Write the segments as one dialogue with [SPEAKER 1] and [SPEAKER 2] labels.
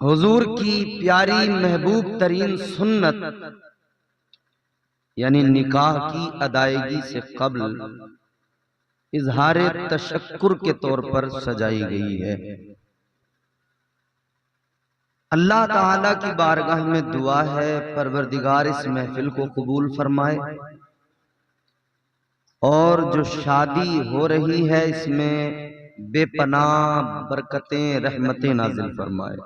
[SPEAKER 1] हुजूर की प्यारी महबूब तरीन सुन्नत यानी निकाह की अदायगी से कब्ल इजहार तशक्कुर के तौर पर सजाई गई है। अल्लाह ताला की बारगाह में दुआ है, परवरदिगार इस महफिल को कबूल फरमाए और जो शादी हो रही है इसमें बेपनाह बरकतें रहमतें नाजिल फरमाए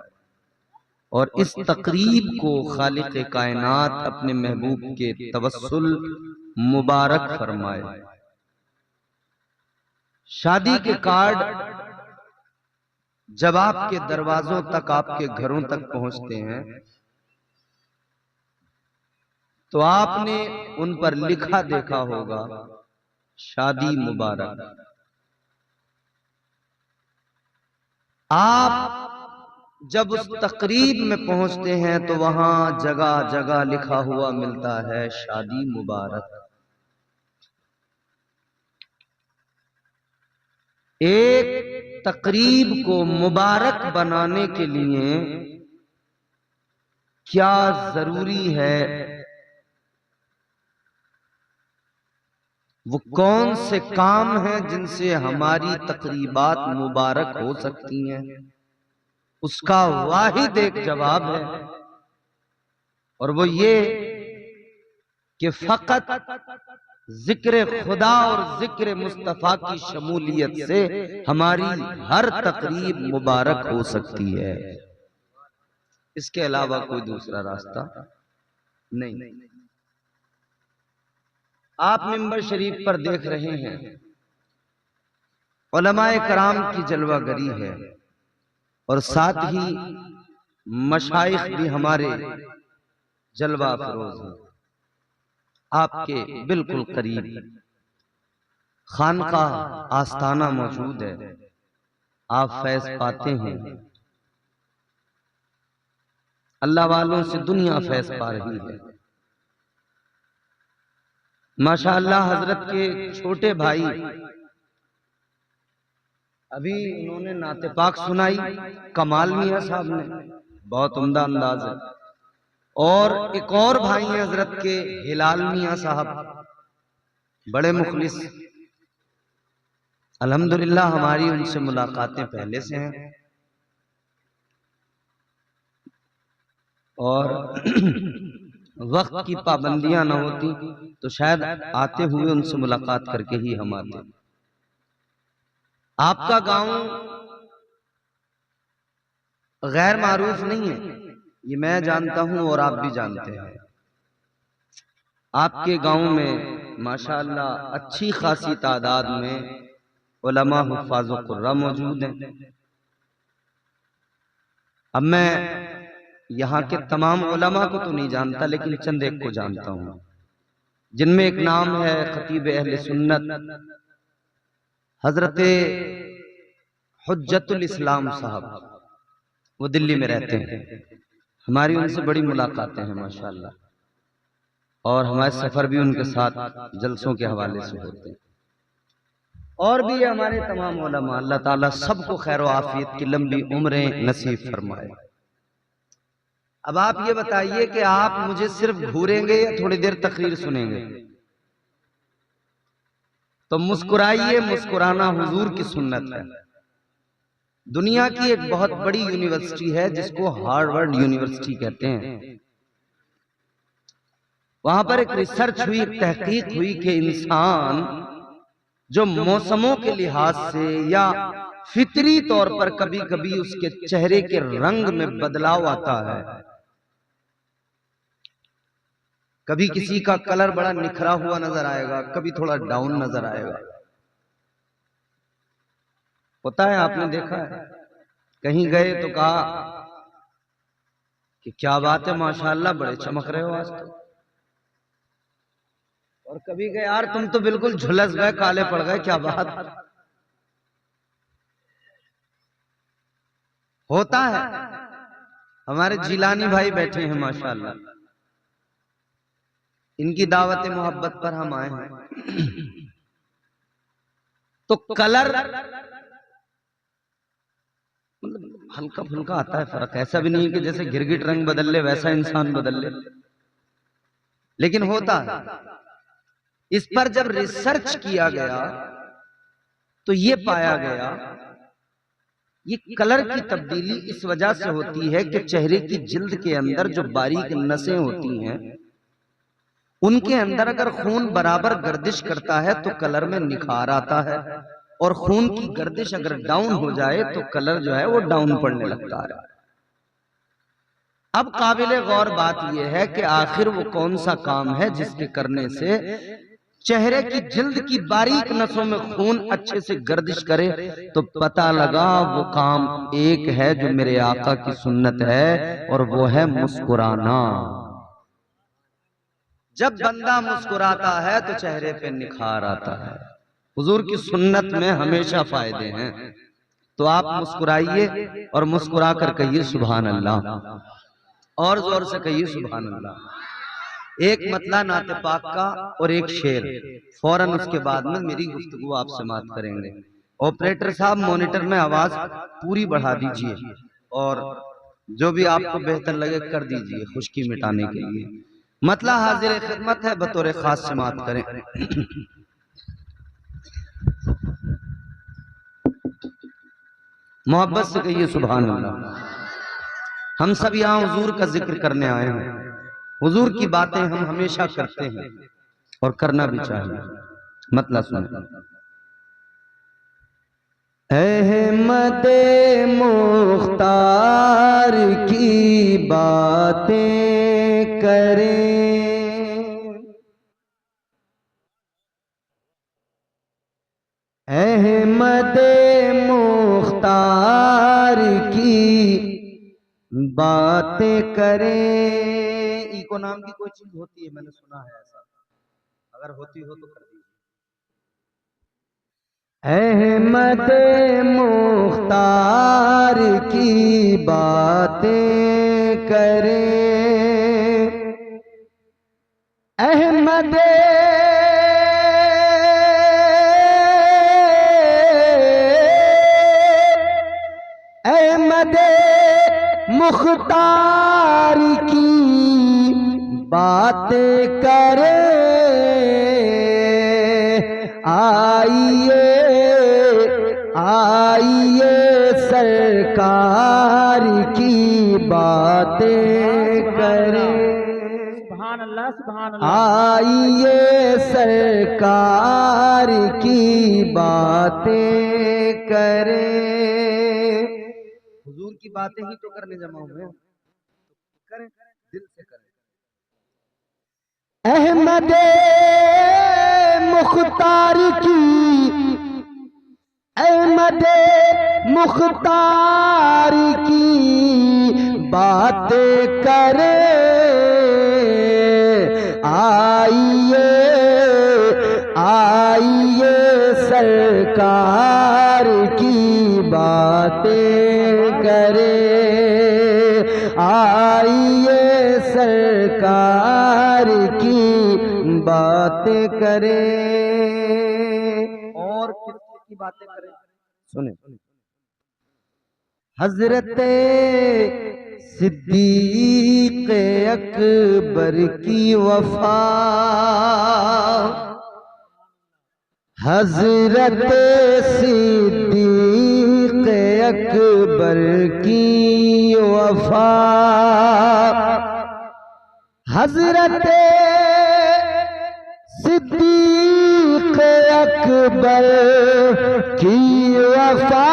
[SPEAKER 1] और इस तकरीब को खालिक कायनात अपने महबूब के तवस्सुल मुबारक फरमाए। शादी के कार्ड जब आपके दरवाजों तक, आपके घरों तक पहुंचते हैं तो आपने उन पर लिखा देखा होगा, शादी मुबारक। आप जब उस तकरीब में पहुंचते हैं तो वहां जगह जगह लिखा हुआ मिलता है, शादी मुबारक। एक तकरीब को मुबारक बनाने के लिए क्या जरूरी है, वो कौन से काम हैं जिनसे हमारी तकरीबात मुबारक हो सकती हैं, उसका वाहिद एक जवाब है और वो ये कि फकत जिक्र खुदा और जिक्र मुस्तफा की शमूलियत से हमारी हर तकरीब मुबारक हो सकती है। इसके अलावा कोई दूसरा रास्ता नहीं। आप मिंबर शरीफ पर देख रहे हैं उलमाए कराम की जलवागरी है और साथ ही मशाइख भी हमारे जलवा फरोज हैं। आपके बिल्कुल करीब खानकाह आस्थाना मौजूद है, आप फैज पाते हैं। अल्लाह वालों से दुनिया फैज पा रही है। माशाअल्लाह हजरत के छोटे भाई अभी उन्होंने नाते पाक सुनाई, कमाल मियां साहब ने, बहुत उम्दा अंदाज है। और एक और भाई हैं हजरत के हिलाल मियां साहब, बड़े मुखलिस। अल्हम्दुलिल्लाह हमारी उनसे मुलाकातें पहले से हैं और वक्त की पाबंदियां न होती तो शायद आते हुए उनसे मुलाकात करके ही हम आते। आपका गांव गैर मारूफ नहीं है, ये मैं जानता हूं और आप भी जानते हैं। आपके गांव में माशाअल्लाह अच्छी खासी तादाद में उलमा हुफ्फाज़ व कुर्रा मौजूद हैं। अब मैं यहाँ के तमाम उलमा को तो नहीं जानता, लेकिन चंद एक को जानता हूँ, जिनमें एक नाम है खतीब अहले सुन्नत हजरत हुज्जतुल इस्लाम साहब। वो दिल्ली में रहते हैं, हमारी उनसे बड़ी मुलाकातें हैं माशाअल्लाह, और हमारे सफर भी उनके साथ जलसों के हवाले से होते हैं। और भी हमारे तमाम उलमा, अल्लाह ताला सबको खैर व आफियत की लंबी उम्रें नसीब फरमाए। अब आप ये बताइए कि आप मुझे सिर्फ घूरेंगे या थोड़ी देर तकरीर सुनेंगे? तो मुस्कुराइए, मुस्कुराना हुजूर की सुन्नत है। दुनिया की एक बहुत बड़ी यूनिवर्सिटी है जिसको हार्वर्ड यूनिवर्सिटी कहते हैं। वहां पर एक रिसर्च हुई, एक तहकीक हुई कि इंसान जो मौसमों के लिहाज से या फितरी तौर पर कभी कभी उसके चेहरे के रंग में बदलाव आता है, कभी किसी का कलर बड़ा निखरा हुआ नजर आएगा, कभी थोड़ा डाउन नजर आएगा। होता है, आपने देखा है। कहीं गए तो कहा कि क्या बात है माशाअल्लाह, बड़े चमक रहे हो आज तो। और कभी गए, यार तुम तो बिल्कुल झुलस गए, काले पड़ गए, क्या बात। होता है। हमारे जिलानी भाई बैठे हैं माशाअल्लाह, इनकी दावत मोहब्बत पर हम आए हैं। तो कलर मतलब हल्का फुल्का आता है फर्क, ऐसा भी नहीं है कि जैसे गिरगिट रंग बदल ले वैसा इंसान बदल ले, लेकिन होता है। इस पर जब रिसर्च किया गया तो ये पाया गया ये कलर की तब्दीली इस वजह से होती है कि चेहरे की जिल्द के अंदर जो बारीक नसें होती हैं उनके अंदर अगर खून बराबर गर्दिश करता है तो कलर में निखार आता है, और खून की गर्दिश अगर डाउन हो जाए तो कलर जो है वो डाउन पड़ने लगता है। अब काबिले गौर बात यह है कि आखिर वो कौन सा काम है जिसके करने से चेहरे की जिल्द की बारीक नसों में खून अच्छे से गर्दिश करे। तो पता लगा वो काम एक है जो मेरे आका की सुन्नत है, और वो है मुस्कुराना। जब बंदा मुस्कुराता है तो चेहरे पे निखार आता है। हुजूर की सुन्नत में हमेशा फायदे हैं, तो आप मुस्कुराइए और मुस्कुरा कर कहिए सुभान अल्लाह, और जोर से कहिए सुभान अल्लाह। एक मतला नाते पाक का और एक शेर, फौरन उसके बाद में मेरी गुफ्तगू आपसे बात करेंगे। ऑपरेटर साहब मॉनिटर में आवाज पूरी बढ़ा दीजिए, और जो भी आपको बेहतर लगे कर दीजिए खुश्की मिटाने के लिए। मतला हाजिर खिदमत है, बतौर खास समात करें। मोहब्बत से कहिए सुभान अल्लाह। हम सब यहाँ हुजूर का जिक्र करने आए हैं। हुजूर की बातें हम हमेशा करते हैं और करना भी चाहिए। मतलब सुन, अहमद मुख्तार की बातें करें, अहमद मुख्तार की बातें करें। इको नाम की कोई चीज होती है, मैंने सुना है ऐसा, अगर होती हो तो कर दीजिए। अहमद मुख्तार की बातें करें, अहमद अहमद मुख्तार की बातें करें, आइए आइए सरकार की बातें करें,
[SPEAKER 2] सुभान अल्लाह सुभान अल्लाह।
[SPEAKER 1] आइए सरकार की बातें करें। हुजूर की बातें ही तो करने जमा हुए हैं, करें दिल से करें। अहमद मुख्तार की, अहमद मुख्तार की बातें करें, आइए आइए सरकार की बातें करें, आइए सरकार की बातें करें। और किसकी बातें करें सुने, हजरत सिद्दीक अकबर की वफा, हजरत सिद्दीक अकबर की वफा, हजरत सिद्दीक अकबर की वफा,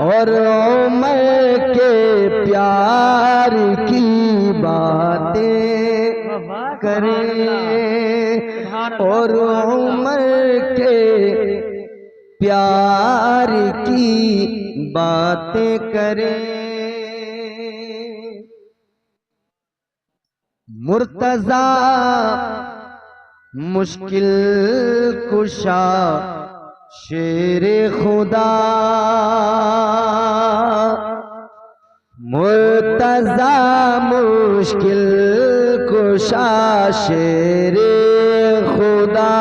[SPEAKER 1] और उमर के प्यार की बातें करें, और उमर के प्यार की बातें करें। मुर्तजा मुश्किल कुशा शेरे खुदा, मुर्तजा मुश्किल कुशा शेरे खुदा,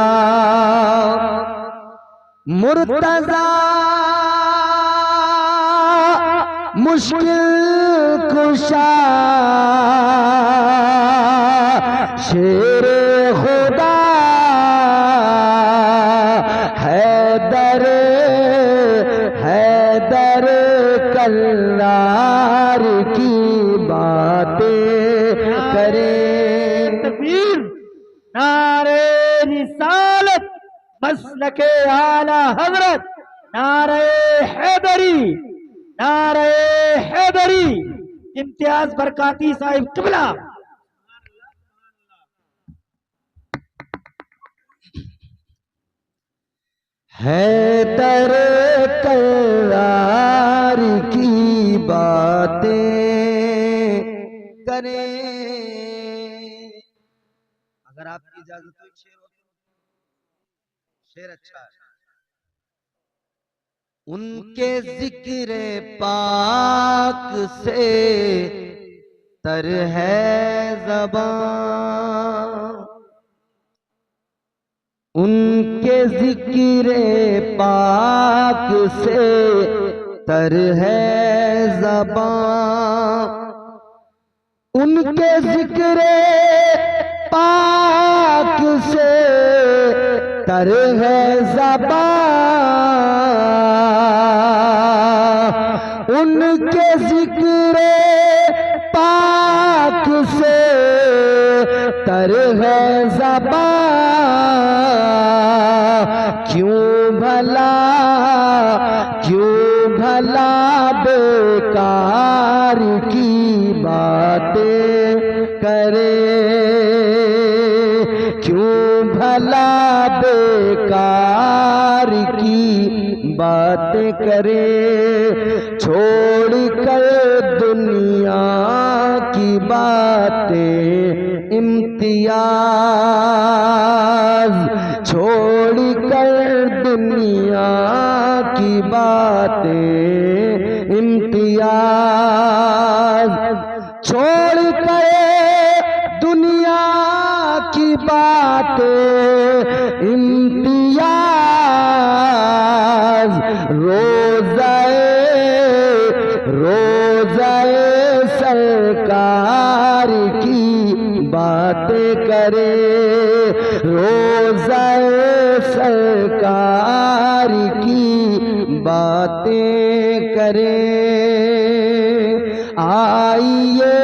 [SPEAKER 1] मुर्तजा मुश्किल कुशा शेर खुदा हैदर हैदर कल्लार की बातें करें।
[SPEAKER 2] तकबीर, नारे रिसालत, मसलके आला हजरत, नारे हैदरी, नारे हैदरी, इम्तियाज बरकाती साहिब किबला।
[SPEAKER 1] हैदर कल्लार की बातें करें। अगर आपकी इजाजत हो शेर अच्छा है। उनके जिक्र पाक से तर है ज़बान, उनके जिक्र पाक से तर है ज़बान, उनके जिक्र पाक से तर है ज़बान, उनके जिक्र पाक से तर है ज़बान। क्यों भला बेकार की बातें करे, क्यों भला बेकार की बातें करे। छोड़ कर दुनिया की बातें इम्तियाज, छोड़ कर दुनिया की बातें इम्तियाज, छोड़ कर दुनिया की बातें इम्तियाज। रोज़ाए सरकार की बातें करे, रोज़ाए सरकार की बातें करे। आइए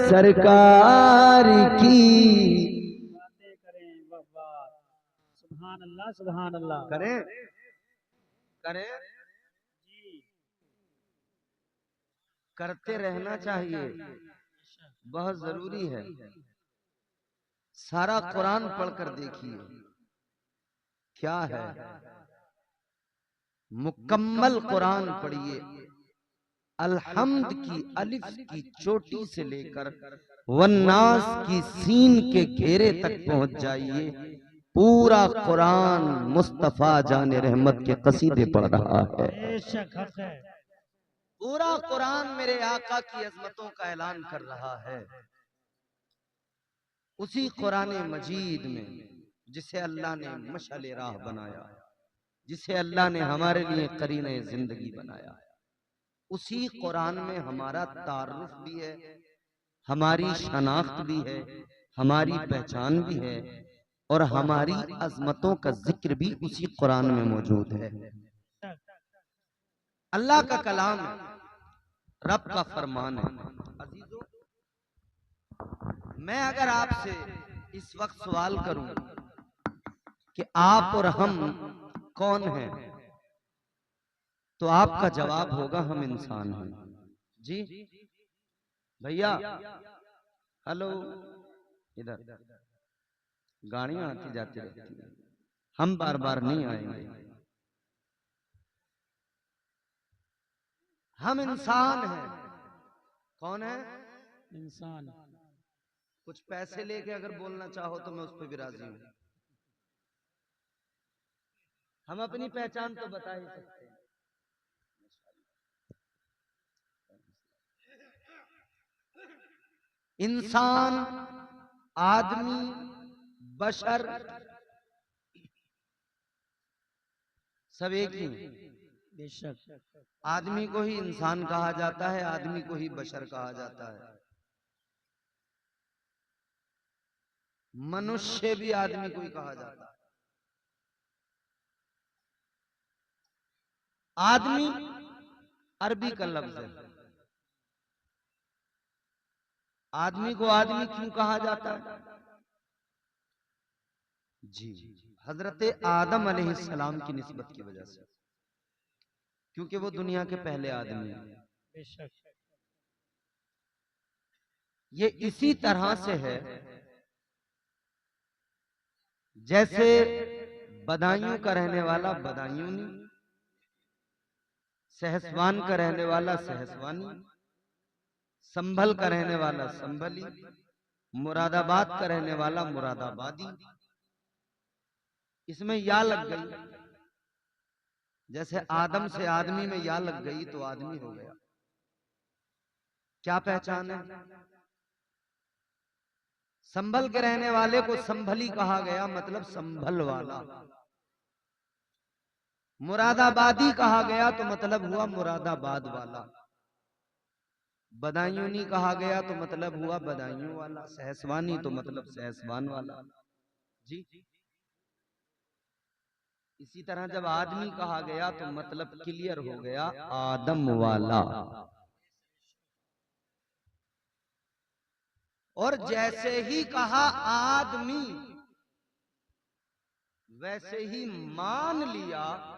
[SPEAKER 1] सरकार की
[SPEAKER 2] बातें करें। वाह, सुभान अल्लाह, सुभान अल्लाह।
[SPEAKER 1] करें करें करते रहना चाहिए, बहुत जरूरी है। सारा कुरान पढ़कर देखिए क्या है, मुकम्मल कुरान पढ़िए, अलहम्द की अलिफ की चोटी से लेकर वन्नास की सीन के घेरे तक पहुंच जाइए। पूरा कुरान मुस्तफा जाने रहमत के कसीदे पढ़ रहा है।
[SPEAKER 2] बेशक हक है।
[SPEAKER 1] पूरा कुरान मेरे आका की अजमतों का ऐलान कर रहा है। उसी कुरान मजीद में जिसे अल्लाह ने मशाले राह बनाया, जिसे अल्लाह ने हमारे लिए करीने जिंदगी बनाया, उसी कुरान में हमारा तारुफ भी है, हमारी शनाख्त भी है, हमारी पहचान भी है, और हमारी अजमतों का जिक्र भी उसी कुरान में मौजूद है। अल्लाह का कलाम है, रब का फरमान है। अजीजों, मैं अगर आपसे इस वक्त सवाल करूं कि आप और हम कौन हैं, तो आपका जवाब होगा हम इंसान हैं। जी भैया, हेलो, इधर गाड़ियां आती जाती रहती हैं, हम बार बार नहीं आएंगे। हम इंसान हैं। कौन है?
[SPEAKER 2] इंसान।
[SPEAKER 1] कुछ पैसे लेके अगर बोलना चाहो तो मैं उस पर भी राजी हूं। हम अपनी पहचान तो बता ही सकते हैं। इंसान, आदमी, बशर सब एक ही हैं।
[SPEAKER 2] बेशक
[SPEAKER 1] आदमी को ही इंसान कहा जाता है, आदमी को ही बशर कहा जाता है। मनुष्य भी आदमी को ही कहा जाता है। आदमी अरबी का लफ्ज है। आदमी को आदमी क्यों कहा जाता है? जी, हजरत आदम अलैहिस्सलाम की निस्बत की वजह से, क्योंकि वो दुनिया के पहले आदमी हैं।
[SPEAKER 2] बेशक
[SPEAKER 1] ये इसी तरह से है जैसे बदायूं का रहने वाला बदायूंनी, सहसवान का रहने वाला सहसवानी, संभल का रहने वाला संभली, मुरादाबाद का रहने वाला मुरादाबादी। इसमें या लग गई, जैसे आदम से आदमी में या लग गई तो आदमी हो गया। क्या पहचान है? संभल के रहने वाले को संभली कहा गया, मतलब संभल वाला। मुरादाबादी कहा गया तो मतलब हुआ मुरादाबाद वाला। बदायूंनी कहा गया तो मतलब हुआ बदायूं वाला। सहसवानी तो मतलब सहसवान वाला। जी, इसी तरह जब आदमी कहा गया तो मतलब क्लियर हो गया, आदम वाला। और जैसे ही कहा आदमी, वैसे ही मान लिया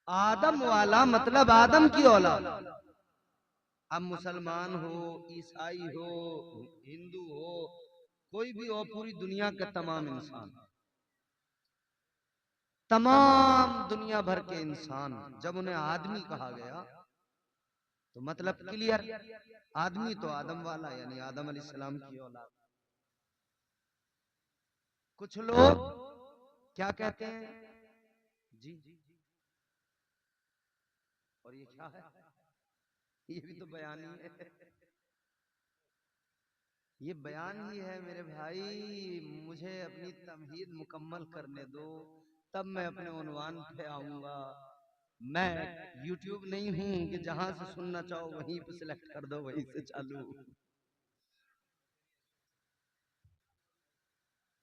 [SPEAKER 1] आदम वाला मतलब आदम की औलाद। अब मुसलमान हो, ईसाई हो, हिंदू हो, कोई भी हो, पूरी दुनिया के तमाम इंसान, तमाम दुनिया भर के इंसान, जब उन्हें आदमी कहा गया तो मतलब क्लियर, आदमी तो आदम वाला, यानी आदम अलैहिस्सलाम की औलाद। कुछ लोग क्या कहते हैं? जी, और ये क्या है? ये भी तो बयान ही है। ये बयान ही है मेरे भाई। मुझे अपनी तमहीद मुकम्मल करने दो, तब मैं अपने उन्वान पे आऊंगा। मैं YouTube नहीं हूं कि जहां से सुनना चाहो वहीं पे सिलेक्ट कर दो, वहीं से चालू।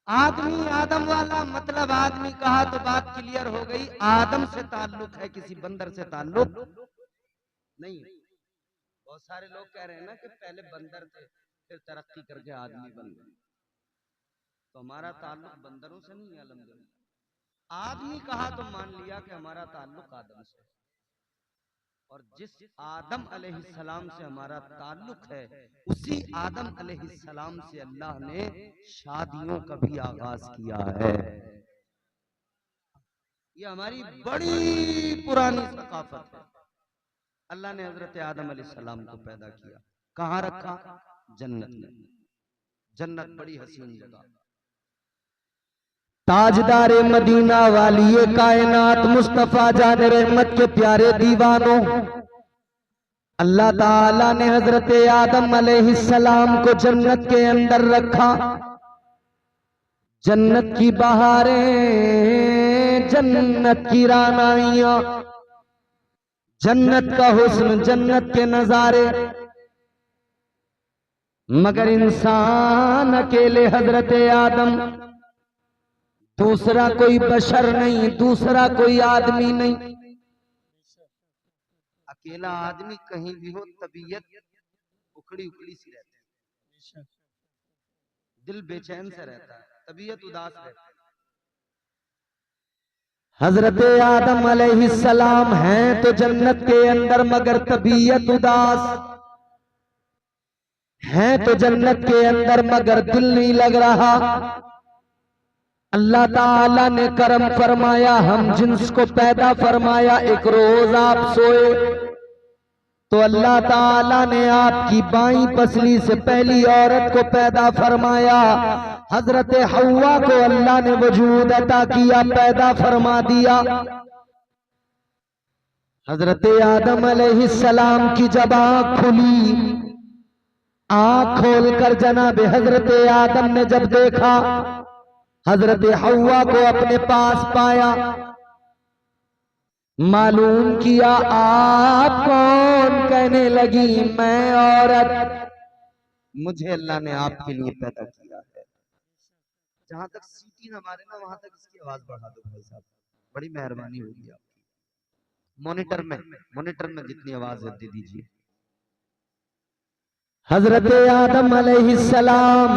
[SPEAKER 1] आदमी आदम वाला मतलब आदमी कहा तो बात क्लियर हो गई। आदम से ताल्लुक है, किसी बंदर से ताल्लुक नहीं। बहुत सारे लोग कह रहे हैं ना कि पहले बंदर थे फिर तरक्की करके आदमी बन गए, तो हमारा ताल्लुक बंदरों से नहीं है। अल्हम्दुलिल्लाह आदमी कहा तो मान लिया कि हमारा ताल्लुक आदम से, और जिस आदम अलैहिस्सलाम से हमारा ताल्लुक है, उसी आदम अलैहिस्सलाम से अल्लाह ने शादियों का भी आगाज किया है। ये हमारी बड़ी पुरानी सकाफत है। अल्लाह ने हजरत आदम अलैहिस्सलाम को पैदा किया, कहाँ रखा? जन्नत में। जन्नत बड़ी हसीन जगह। ताजदारे मदीना वाली कायनात मुस्तफा जान रहमत के प्यारे दीवानों, अल्लाह ताला ने हजरत आदम अलैहिस्सलाम को जन्नत के अंदर रखा। जन्नत की बहारें, जन्नत की रानाइयां, जन्नत का हुस्न, जन्नत के नजारे, मगर इंसान अकेले हजरत आदम, दूसरा कोई बशर नहीं, दूसरा कोई आदमी नहीं। अकेला आदमी कहीं भी हो तबीयत उखड़ी उखड़ी सी रहती है, दिल बेचैन से रहता है, तबीयत उदास रहती है। हजरत आदम अलैहिस्सलाम हैं तो जन्नत के अंदर, मगर तबीयत उदास है तो जन्नत के अंदर, मगर दिल नहीं लग रहा। अल्लाह ताला ने करम फरमाया, हम जिन्स को पैदा फरमाया। एक रोज आप सोए तो अल्लाह ताला ने आपकी बाईं पसली से पहली औरत को पैदा फरमाया। हजरत हव्वा को अल्लाह ने वजूद अता किया, पैदा फरमा दिया। हजरत आदम अलैहिस्सलाम की जब आंख खुली, आंख खोलकर जनाब हजरत आदम ने जब देखा, हजरत हव्वा को अपने पास पाया,
[SPEAKER 3] मालूम किया आप कौन, कहने लगी मैं औरत।
[SPEAKER 1] मुझे अल्लाह ने आपके लिए पैदा किया है। जहां तक सीटी ना मारे ना वहां तक इसकी आवाज बढ़ा दो भाई साहब, बड़ी मेहरबानी होगी आपकी। मॉनिटर में जितनी आवाज है दे दीजिए।
[SPEAKER 3] हजरत आदम अलैहिस्सलाम,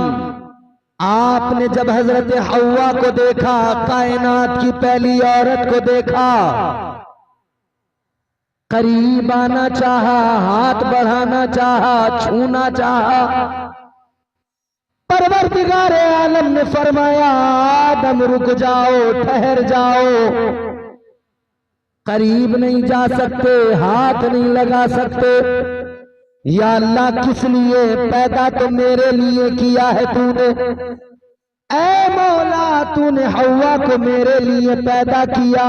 [SPEAKER 3] आपने जब हजरत हव्वा को देखा, कायनात की पहली औरत को देखा, करीब आना चाहा, हाथ बढ़ाना चाहा, छूना चाहा, परवरदिगार आलम ने फरमाया आदम रुक जाओ, ठहर जाओ, करीब नहीं जा सकते, हाथ नहीं लगा सकते। या अल्लाह किस लिए? पैदा तो मेरे लिए किया है तूने, ऐ मौला तूने हव्वा को मेरे लिए पैदा किया,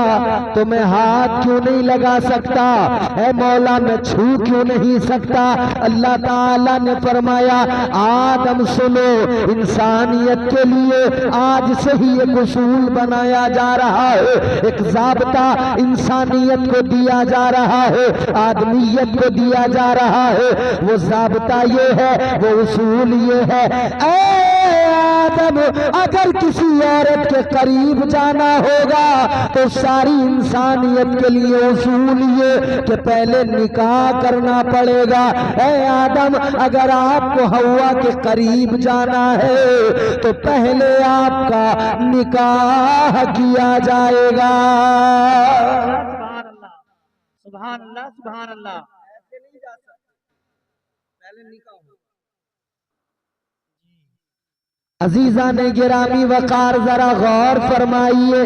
[SPEAKER 3] तो मैं हाथ क्यों नहीं लगा सकता? ऐ मौला मैं छू क्यों नहीं सकता? अल्लाह ताला ने फरमाया आदम सुनो, इंसानियत के लिए आज से ही एक उसूल बनाया जा रहा है, एक ज़ाब्ता इंसानियत को दिया जा रहा है, आदमियत को दिया जा रहा है। वो ज़ाब्ता ये है, वो उसूल ये है, ऐ आदम अगर किसी औरत के करीब जाना होगा तो सारी इंसानियत के लिए उसूल ये कि पहले निकाह करना पड़ेगा। ऐ आदम अगर आपको हव्वा के करीब जाना है तो पहले आपका निकाह किया जाएगा।
[SPEAKER 2] सुभान अल्लाह सुभान अल्लाह।
[SPEAKER 1] ऐसे नहीं जा सकते, पहले निकाह हो।
[SPEAKER 3] अजीजा ने गिरामी वकार जरा गौर फरमाइए,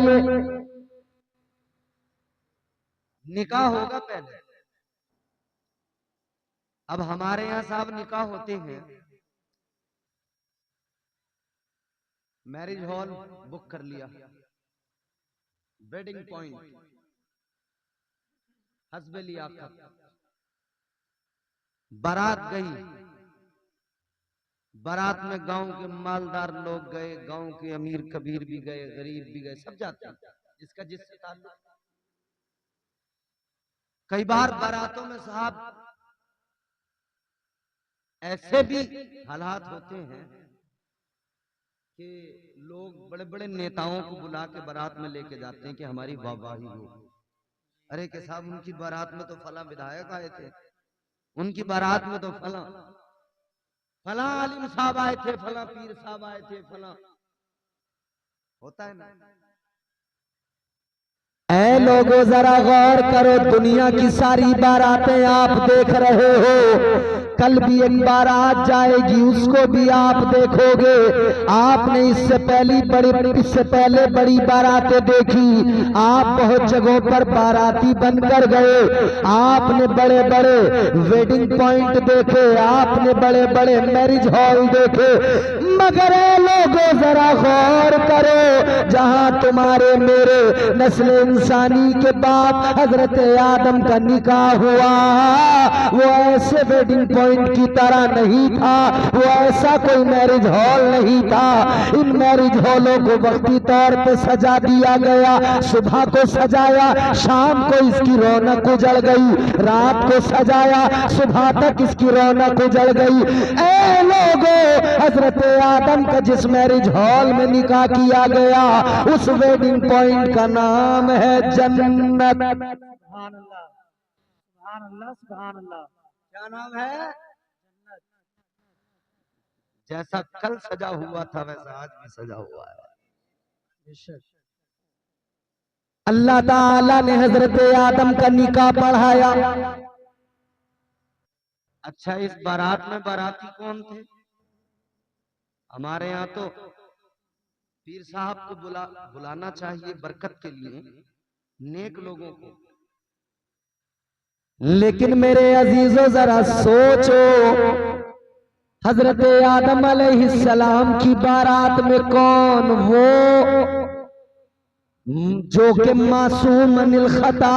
[SPEAKER 1] निकाह होगा पहले। अब हमारे यहाँ साहब निकाह होते हैं, मैरिज हॉल बुक कर लिया, वेडिंग पॉइंट, हस्बे लियाकत, बारात गई, बारात में गांव के मालदार लोग गए, गांव के अमीर कबीर भी गए, गरीब भी गए, सब जाते हैं जिसका जिससे ताल्लुक। कई बार बारातों में साहब ऐसे भी हालात होते हैं कि लोग बड़े बड़े नेताओं को बुला के बारात में लेके जाते हैं कि हमारी वाहवाही हो। अरे के साहब उनकी बारात में तो फला विधायक आए थे, उनकी बारात में तो फला आलिम साहब आए थे, फला पीर साहब आए थे, फला होता है ना।
[SPEAKER 3] ऐ लोगों जरा गौर करो, दुनिया की सारी बारातें आप देख रहे हो, कल भी एक बारात जाएगी उसको भी आप देखोगे। आपने इससे पहले बड़ी बारातें देखी, आप बहुत जगहों पर बाराती बनकर गए, आपने बड़े बड़े वेडिंग पॉइंट देखे, आपने बड़े बड़े मैरिज हॉल देखे, मगर ऐ लोगों जरा गौर करो, जहां तुम्हारे मेरे नस्ल इंसानी के बाप हजरत आदम का निकाह हुआ, वो ऐसे वेडिंग पॉइंट की तरह नहीं था, वो ऐसा कोई मैरिज हॉल नहीं था। इन मैरिज हॉलों को वक्ती तौर पे सजा दिया गया, सुबह को सजाया, शाम को इसकी रौनक उजड़ गई, रात को सजाया, सुबह तक इसकी रौनक उजड़ गई। ऐ लोगों, हजरत आदम का जिस मैरिज हॉल में निकाह किया गया उस वेडिंग पॉइंट का नाम है जन्नत।
[SPEAKER 2] सुभान अल्लाह सुभान अल्लाह सुभान अल्लाह।
[SPEAKER 1] क्या नाम है? जैसा कल सजा हुआ था वैसा आज भी सजा हुआ है।
[SPEAKER 2] बेशक
[SPEAKER 3] अल्लाह ताला ने हजरत आदम का निकाह पढ़ाया।
[SPEAKER 1] अच्छा, इस बारात में बाराती कौन थे? हमारे यहाँ तो पीर साहब को बुलाना चाहिए बरकत के लिए, नेक लोगों को।
[SPEAKER 3] लेकिन मेरे अजीजों जरा सोचो, हजरत आदम अलैहिस्सलाम की बारात में कौन वो जो कि मासूम अनिल खता,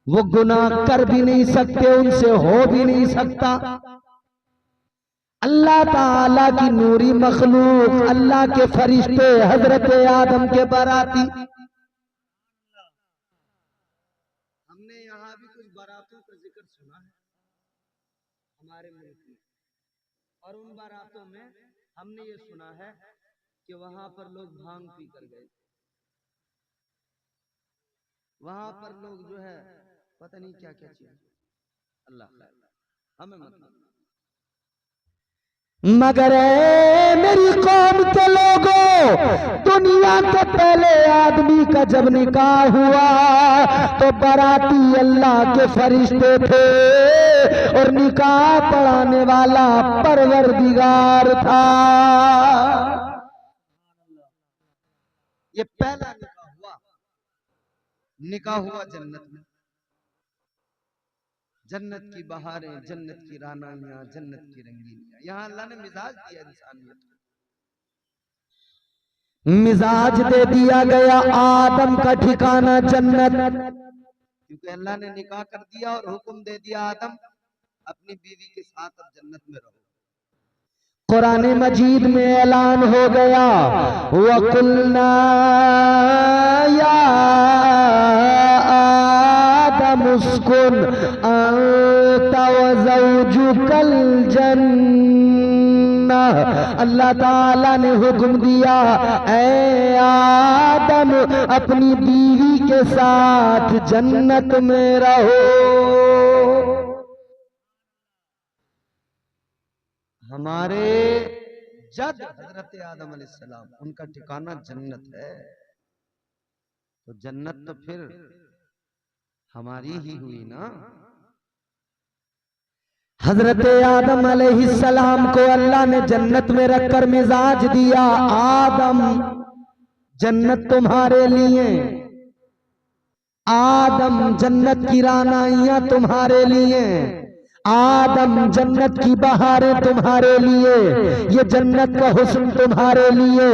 [SPEAKER 3] वो गुनाह कर भी नहीं सकते, उनसे हो भी नहीं सकता। अल्लाह ताला की नूरी मखलूक, अल्लाह के फरिश्ते हजरत आदम के बाराती,
[SPEAKER 1] कुछ बारातों का जिक्र सुना है हमारे मुल्क में, और उन बारातों में हमने ये सुना है कि वहां पर लोग भांग पी कर गए, वहां पर लोग जो है पता नहीं क्या क्या चीज, अल्लाह हमें मतलब।
[SPEAKER 3] मगर ऐ मेरी कौम के लोगों, दुनिया के पहले आदमी का जब निकाह हुआ तो बाराती अल्लाह के फरिश्ते थे और निकाह पढ़ाने वाला परवरदिगार था।
[SPEAKER 1] ये पहला निकाह हुआ जन्नत में। जन्नत की बहारें, जन्नत की रानाइयां, जन्नत की रंगीनियां, यहाँ अल्लाह ने मिजाज दिया इंसानियत को,
[SPEAKER 3] मिजाज दे दिया गया। आदम का ठिकाना जन्नत,
[SPEAKER 1] क्योंकि अल्लाह ने निकाह कर दिया और हुक्म दे दिया आदम अपनी बीवी के साथ अब जन्नत में रहो।
[SPEAKER 3] कुरान मजीद में ऐलान हो गया, वकुल्ना या आदम उस्कुन अंता व ज़ौजुकल जन्नह। अल्लाह ताला ने हुक्म दिया, ऐ आदम अपनी बीवी के साथ जन्नत में रहो।
[SPEAKER 1] हमारे जद हजरत आदम अलैहिस्सलाम, उनका ठिकाना जन्नत है, तो जन्नत तो फिर हमारी ही हुई ना।
[SPEAKER 3] हजरत आदम अलैहिस्सलाम को अल्लाह ने जन्नत में रखकर मिजाज दिया, आदम जन्नत तुम्हारे लिए, आदम जन्नत की रानाइयां तुम्हारे लिए, आदम जन्नत की बहारें तुम्हारे लिए, ये जन्नत का हुस्न तुम्हारे लिए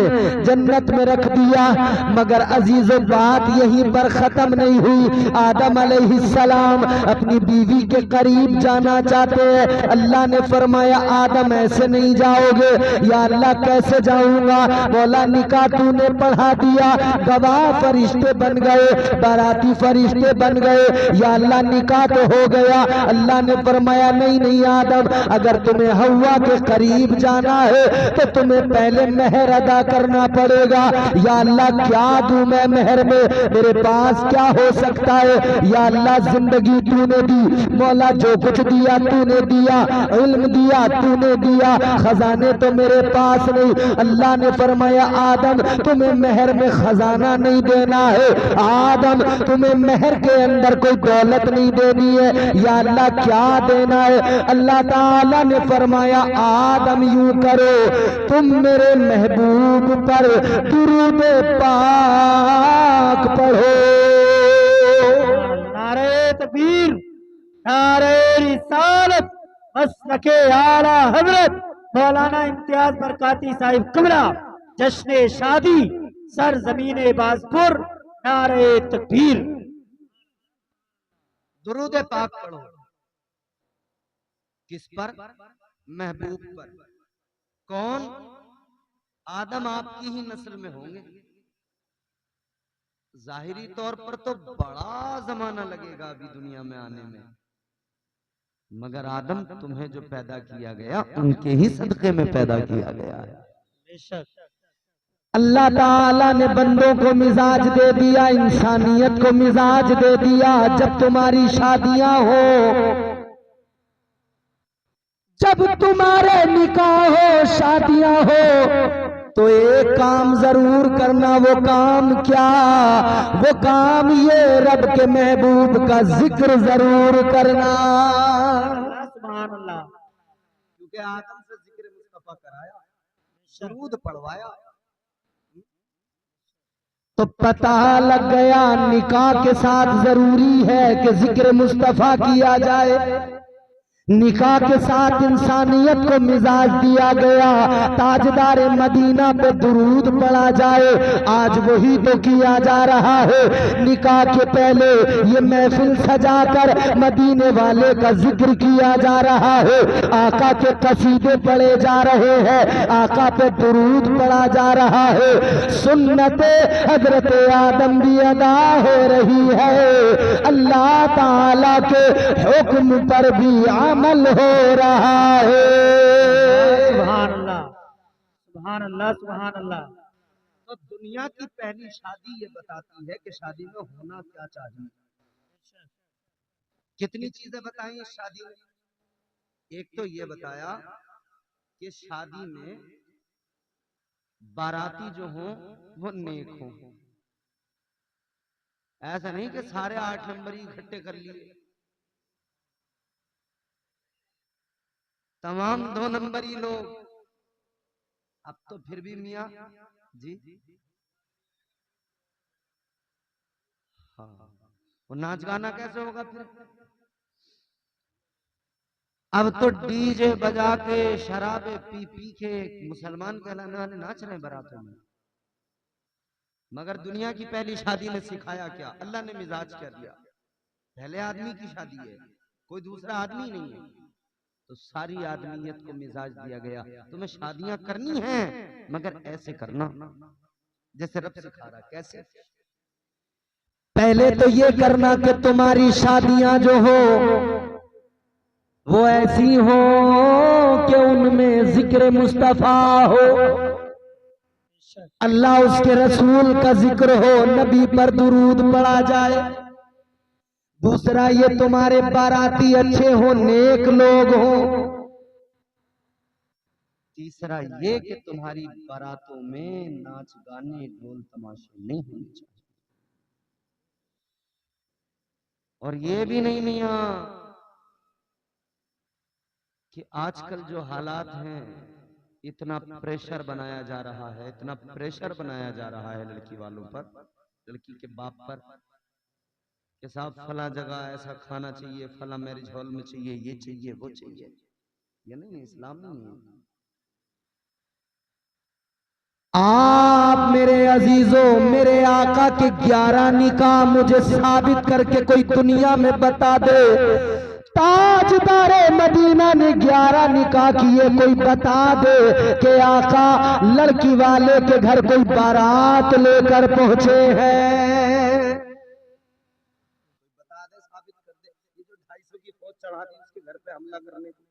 [SPEAKER 3] जन्नत में रख दिया। मगर अजीजों बात यहीं पर खत्म नहीं हुई। आदम अलैहिस्सलाम अपनी बीवी के करीब जाना चाहते हैं। अल्लाह ने फरमाया, आदम ऐसे नहीं जाओगे। या अल्लाह कैसे जाऊंगा? मौला निकाह तूने पढ़ा दिया, गवाह फरिश्ते बन गए, बाराती फरिश्ते बन गए, या अल्लाह निकाह तो हो गया। अल्लाह ने फरमाया, नहीं नहीं आदम, अगर तुम्हें हव्वा के करीब जाना है तो तुम्हें पहले मेहर अदा करना पड़ेगा। या अल्लाह क्या दूं मैं मेहर में, मेरे पास क्या हो सकता है? या अल्लाह जिंदगी तूने दी, मौला जो कुछ दिया तूने दिया, इल्म दिया तूने दिया, खजाने तो मेरे पास नहीं। अल्लाह ने फरमाया, आदम तुम्हें मेहर में खजाना नहीं देना है, आदम तुम्हें मेहर के अंदर कोई दौलत नहीं देनी है। या अल्लाह क्या देना है? अल्लाह ताला ने फरमाया, आदम यूं करो, तुम मेरे महबूब पर दुरूद पाक पढ़ो।
[SPEAKER 2] नारे तकबीर, नारे रिसालत, मसलके आला हजरत मौलाना इम्तियाज बरकाती साहिब कमरा, जश्न शादी सर जमीन बाजपुर। नारे तकबीर।
[SPEAKER 1] दुरूद पाक पढ़ो, किस पर? महबूब पर। कौन? आदम आपकी ही नस्ल में होंगे। जाहिरी तौर पर तो बड़ा जमाना लगेगा अभी दुनिया में आने में, मगर आदम तुम्हें जो पैदा किया गया उनके ही सदके में पैदा किया गया है।
[SPEAKER 2] बेशक
[SPEAKER 3] अल्लाह ताला ने बंदों को मिजाज दे दिया, इंसानियत को मिजाज दे दिया। जब तुम्हारी शादियां हो, जब तुम्हारे निकाह हो, शादियां हो, तो एक काम जरूर करना। वो काम क्या? वो काम ये, रब के महबूब का जिक्र जरूर करना।
[SPEAKER 2] सुभान अल्लाह।
[SPEAKER 1] क्योंकि आदम से जिक्र मुस्तफा कराया, दरूद पढ़वाया,
[SPEAKER 3] तो पता लग गया निकाह के साथ जरूरी है कि जिक्र मुस्तफा किया जाए। निकाह के साथ इंसानियत को मिजाज दिया गया। ताजदार मदीना पे दुरूद पढ़ा जाए, आज वही तो किया जा रहा है। निकाह के पहले ये महफिल सजाकर मदीने वाले का जिक्र किया जा रहा है, आका के कसीदे पढ़े जा रहे हैं, आका पे दुरूद पढ़ा जा रहा है। सुन्नत हजरत आदम भी अदा हो रही है, अल्लाह ताला के हुक्म पर भी अमल हो रहा है।
[SPEAKER 2] सुभान अल्लाह, सुभान अल्लाह, सुभान अल्लाह।
[SPEAKER 1] तो दुनिया की पहली शादी ये बताती है कि शादी में होना क्या चाहिए। कितनी चीजें बताई इस शादी में। एक तो ये बताया कि शादी में बाराती जो हो वो नेक हो। ऐसा नहीं कि सारे 8 नंबर ही इकट्ठे कर लिए, तमाम 2 नंबरी लोग। अब तो फिर भी मियां जी, हाँ, वो नाच गाना कैसे होगा फिर। अब तो डीजे बजा के शराबे पी पी के मुसलमान कहलाने वाले नाच रहे बारातों में। मगर दुनिया की पहली शादी ने सिखाया क्या, अल्लाह ने मिजाज क्या दिया। पहले आदमी की शादी है, कोई दूसरा आदमी नहीं है, तो सारी आदमियत को मिजाज दिया गया। तुम्हें शादियां करनी है मगर ऐसे करना जैसे रब सिखा रहा। कैसे?
[SPEAKER 3] पहले तो ये करना कि तुम्हारी शादियां जो हो वो ऐसी हो कि उनमें जिक्र मुस्तफा हो, अल्लाह उसके रसूल का जिक्र हो, नबी पर दुरूद पढ़ा जाए। दूसरा ये तुम्हारे बाराती अच्छे हो, नेक लोग हो।
[SPEAKER 1] तीसरा ये कि तुम्हारी बारातों में नाच गाने ढोल तमाशे नहीं होने चाहिए। और ये भी नहीं मियां कि आजकल जो हालात हैं, इतना प्रेशर बनाया जा रहा है, इतना प्रेशर बनाया जा रहा है लड़की वालों पर, लड़की के बाप पर, कि साहब फला जगह ऐसा खाना चाहिए, फला मैरिज हॉल में चाहिए, ये चाहिए, वो चाहिए। ये नहीं, इस्लाम नहीं है।
[SPEAKER 3] आप मेरे अजीजों, मेरे आका के 11 निकाह मुझे साबित करके कोई दुनिया में बता दे। ताजदारे मदीना ने 11 निकाह किए, कोई बता दे कि आका लड़की वाले के घर कोई बारात लेकर पहुंचे हैं।
[SPEAKER 1] बता दे, साबित कर दे। ये जो 250 की फौज चढ़ा दी उसके घर पे हमला करने को।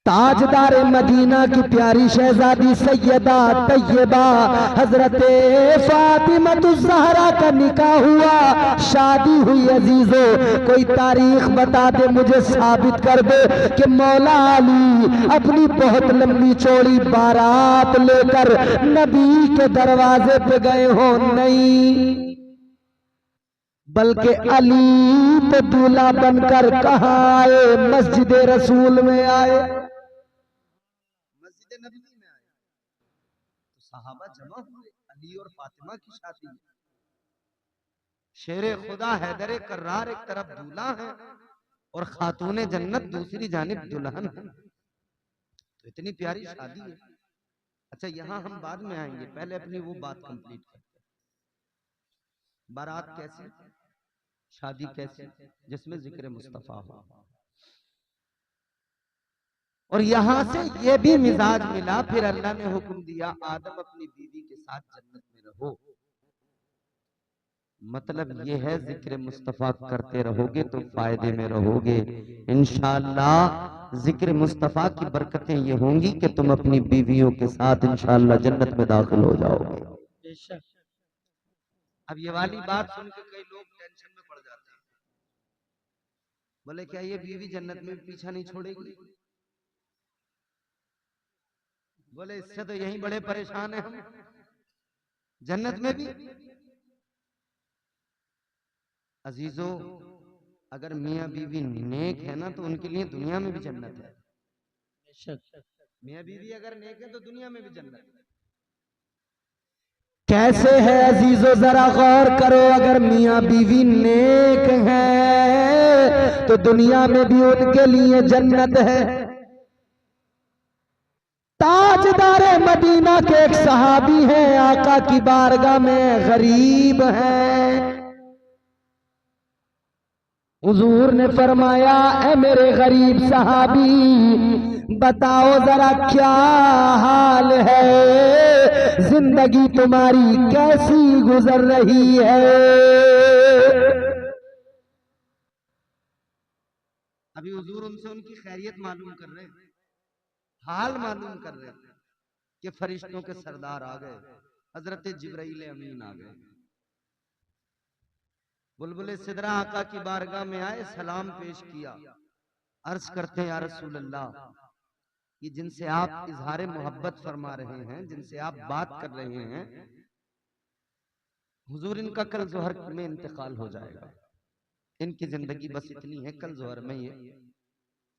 [SPEAKER 3] ताजदार मदीना की प्यारी शहजादी सैयदा तैयबा हजरत फातिमा का निकाह हुआ, शादी हुई। अजीजों, कोई तारीख बता दे, मुझे साबित कर दे कि मौला अली अपनी बहुत लंबी चौड़ी बारात लेकर नबी के दरवाजे पे गए हो। नहीं, बल्कि अली तो दूल्हा बनकर कहाँ आए, मस्जिद रसूल में आए,
[SPEAKER 1] मस्जिद नबी में आए तो सहाबा जमा हुए। अली और फातिमा की शादी। शेरे खुदा हैदर कर्रार एक तरफ दूल्हा है और खातूने जन्नत दूसरी जानिब दुल्हन है। तो इतनी प्यारी शादी है। अच्छा, यहां हम बाद में आएंगे, पहले अपनी वो बात कंप्लीट करते हैं। बारात कैसी, शादी कैसी, जिसमें जिक्र मुस्तफा हो। और यहां से ये भी मिजाज मिला, फिर अल्लाह ने हुक्म दिया आदम अपनी बीवी के साथ जन्नत में रहो। मतलब ये है जिक्र मुस्तफा करते रहोगे तो फायदे में रहोगे इंशाअल्लाह। जिक्र मुस्तफा की बरकतें ये होंगी कि तुम अपनी बीवियों के साथ इंशाअल्लाह जन्नत में दाखिल हो जाओगे। अब ये वाली बात सुन के कई लोग टेंशन में पड़ जाते हैं, बोले क्या ये बीवी जन्नत में पीछा नहीं छोड़ेगी। बोले इससे तो यही बड़े परेशान है हम, जन्नत में भी। अजीजों, अगर मियाँ बीवी नेक है ना तो उनके लिए दुनिया में भी जन्नत है। मियाँ बीवी अगर नेक है तो दुनिया में भी जन्नत है।
[SPEAKER 3] कैसे है अजीजो जरा गौर करो, अगर मियां बीवी नेक हैं तो दुनिया में भी उनके लिए जन्नत है। ताजदारे मदीना के एक सहाबी हैं, आका की बारगाह में गरीब हैं। हुजूर ने फरमाया, ए मेरे गरीब सहाबी, बताओ जरा क्या हाल है, जिंदगी तुम्हारी कैसी गुजर रही है।
[SPEAKER 1] अभी हुजूर उनसे उनकी खैरियत मालूम कर रहे हैं, हाल मालूम कर रहे हैं कि फरिश्तों के सरदार आ गए, हजरत जिब्राइल अमीन आ गए। बुलबुल सिदरा आका की बारगाह में आए, सलाम पेश किया, अर्ज करते हैं या रसूल अल्लाह, ये जिनसे आप इजहार मोहब्बत फरमा रहे हैं, जिनसे आप बात कर रहे हैं, हुजूर इनका कल जोहर में इंतकाल हो जाएगा, इनकी जिंदगी बस इतनी है, कल जोहर में ये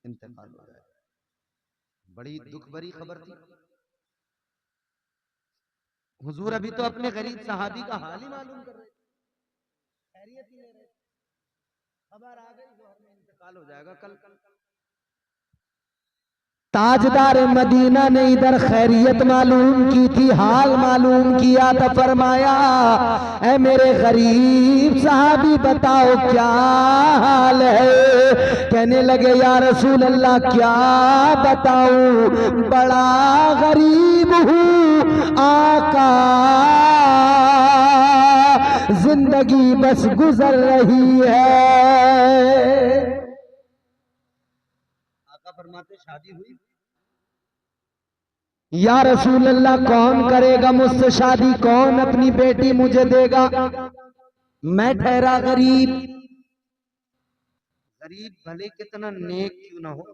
[SPEAKER 1] इंतकाल हो जाएगा। बड़ी दुख भरी खबर थी। हुजूर अभी तो अपने गरीब सहाबी का हाल ही मालूम कर रहे, खैरियत ही ले रहे, खबर आ गई जोहर में इंतकाल हो जाएगा कल।
[SPEAKER 3] ताजदार मदीना ने इधर खैरियत मालूम की थी, हाल मालूम किया था, फरमाया, ऐ मेरे गरीब साहबी बताओ क्या हाल है। कहने लगे, या रसूल अल्लाह क्या बताऊं, बड़ा गरीब हूँ आका, जिंदगी बस गुजर रही है।
[SPEAKER 1] फरमाते शादी हुई?
[SPEAKER 3] या रसूल अल्लाह कौन करेगा मुझसे शादी, कौन अपनी बेटी मुझे देगा, मैं ठहरा गरीब।
[SPEAKER 1] गरीब भले कितना नेक क्यों ना हो,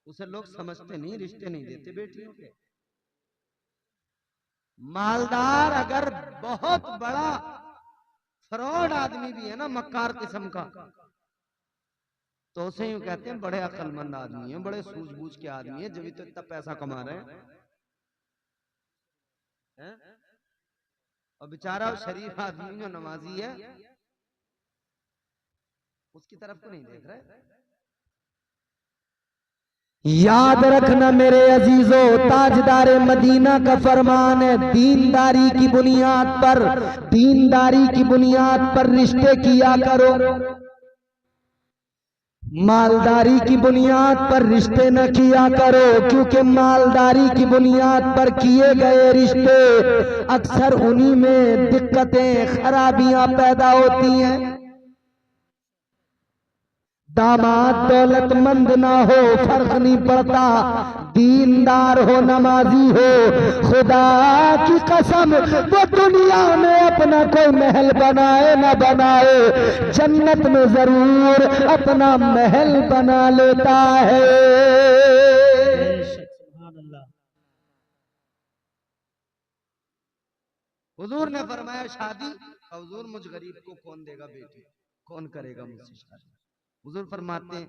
[SPEAKER 1] उसे लोग समझते नहीं, रिश्ते नहीं देते बेटियों के। मालदार अगर बहुत बड़ा फ्रॉड आदमी भी है ना, मक्कार किस्म का, तो उसे यूं कहते हैं बड़े अक्लमंद आदमी है, बड़े सूझबूझ के आदमी है, जब भी तो इतना पैसा कमा रहे हैं। और बेचारा शरीफ आदमी जो नमाजी है, उसकी तरफ तो नहीं देख रहे।
[SPEAKER 3] याद रखना मेरे अजीजों, ताजदारे मदीना का फरमान है, दीनदारी की बुनियाद पर, दीनदारी की बुनियाद पर रिश्ते किया करो, मालदारी की बुनियाद पर रिश्ते न किया करो, क्योंकि मालदारी की बुनियाद पर किए गए रिश्ते अक्सर उन्हीं में दिक्कतें खराबियां पैदा होती हैं। दामाद दौलतमंद ना हो फर्क नहीं पड़ता, दीनदार हो नमाजी हो, खुदा की कसम वो दुनिया में अपना कोई महल बनाए ना बनाए, जन्नत में जरूर अपना महल बना लेता है।
[SPEAKER 1] हुजूर ने फरमाया शादी, हुजूर मुझ गरीब को कौन देगा बेटी, कौन करेगा मुझसे शादी। हुजूर फरमाते हैं,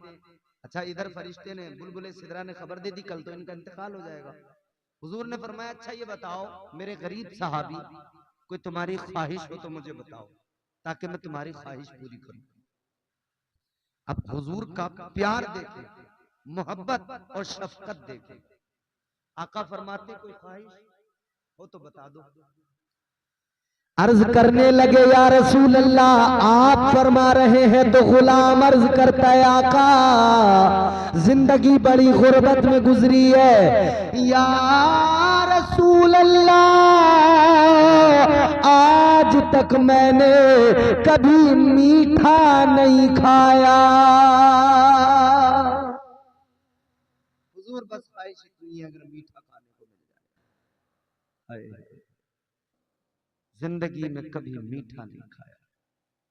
[SPEAKER 1] अच्छा इधर फरिश्ते ने, बुलबुल सिदरा ने खबर दे दी कल तो इनका इंतकाल हो जाएगा। हुजूर ने फरमाया, अच्छा ये बताओ मेरे गरीब सहाबी, कोई तुम्हारी ख्वाहिश हो तो मुझे बताओ, ताकि मैं तुम्हारी ख्वाहिश पूरी करूं। अब हुजूर का प्यार देखे, मोहब्बत और शफकत देखे। आका फरमाते, कोई ख्वाहिश हो तो बता दो।
[SPEAKER 3] अर्ज करने लगे, या रसूल अल्लाह आप फरमा रहे हैं तो गुलाम अर्ज करता है, आका जिंदगी बड़ी गुर्बत में गुजरी है, या रसूल अल्लाह आज तक मैंने कभी मीठा नहीं खाया।
[SPEAKER 1] हुजूर बस ख्वाहिश इतनी है, अगर मीठा खाने को मिल जाए। जिंदगी में कभी मीठा नहीं खाया।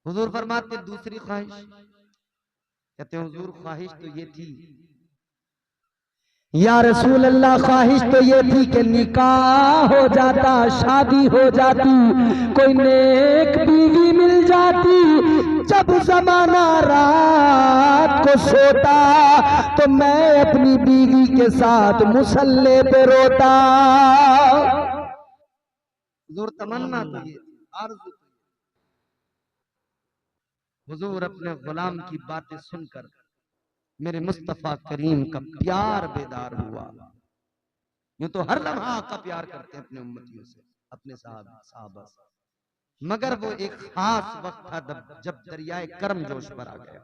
[SPEAKER 1] हुजूर फरमाते, दूसरी ख्वाहिश, कहते हैं हुजूर ख्वाहिश तो ये थी,
[SPEAKER 3] या रसूल अल्लाह ख्वाहिश तो ये थी कि निकाह हो जाता, शादी हो जाती, कोई नेक बीवी मिल जाती, जब जमाना रात को सोता तो मैं अपनी बीवी के साथ मुसल्ले पे रोता।
[SPEAKER 1] हुजूर तमन्ना तो ये थी, आरज़ू तो ये। हुजूर अपने गुलाम की बातें सुनकर मेरे मुस्तफा करीम का प्यार बेदार हुआ। यूं तो हर लम्हा आका प्यार करते हैं अपने उम्मतियों से, अपने साहबा से, मगर वो एक खास वक्त था जब दरियाए करम जोश पर आ गया।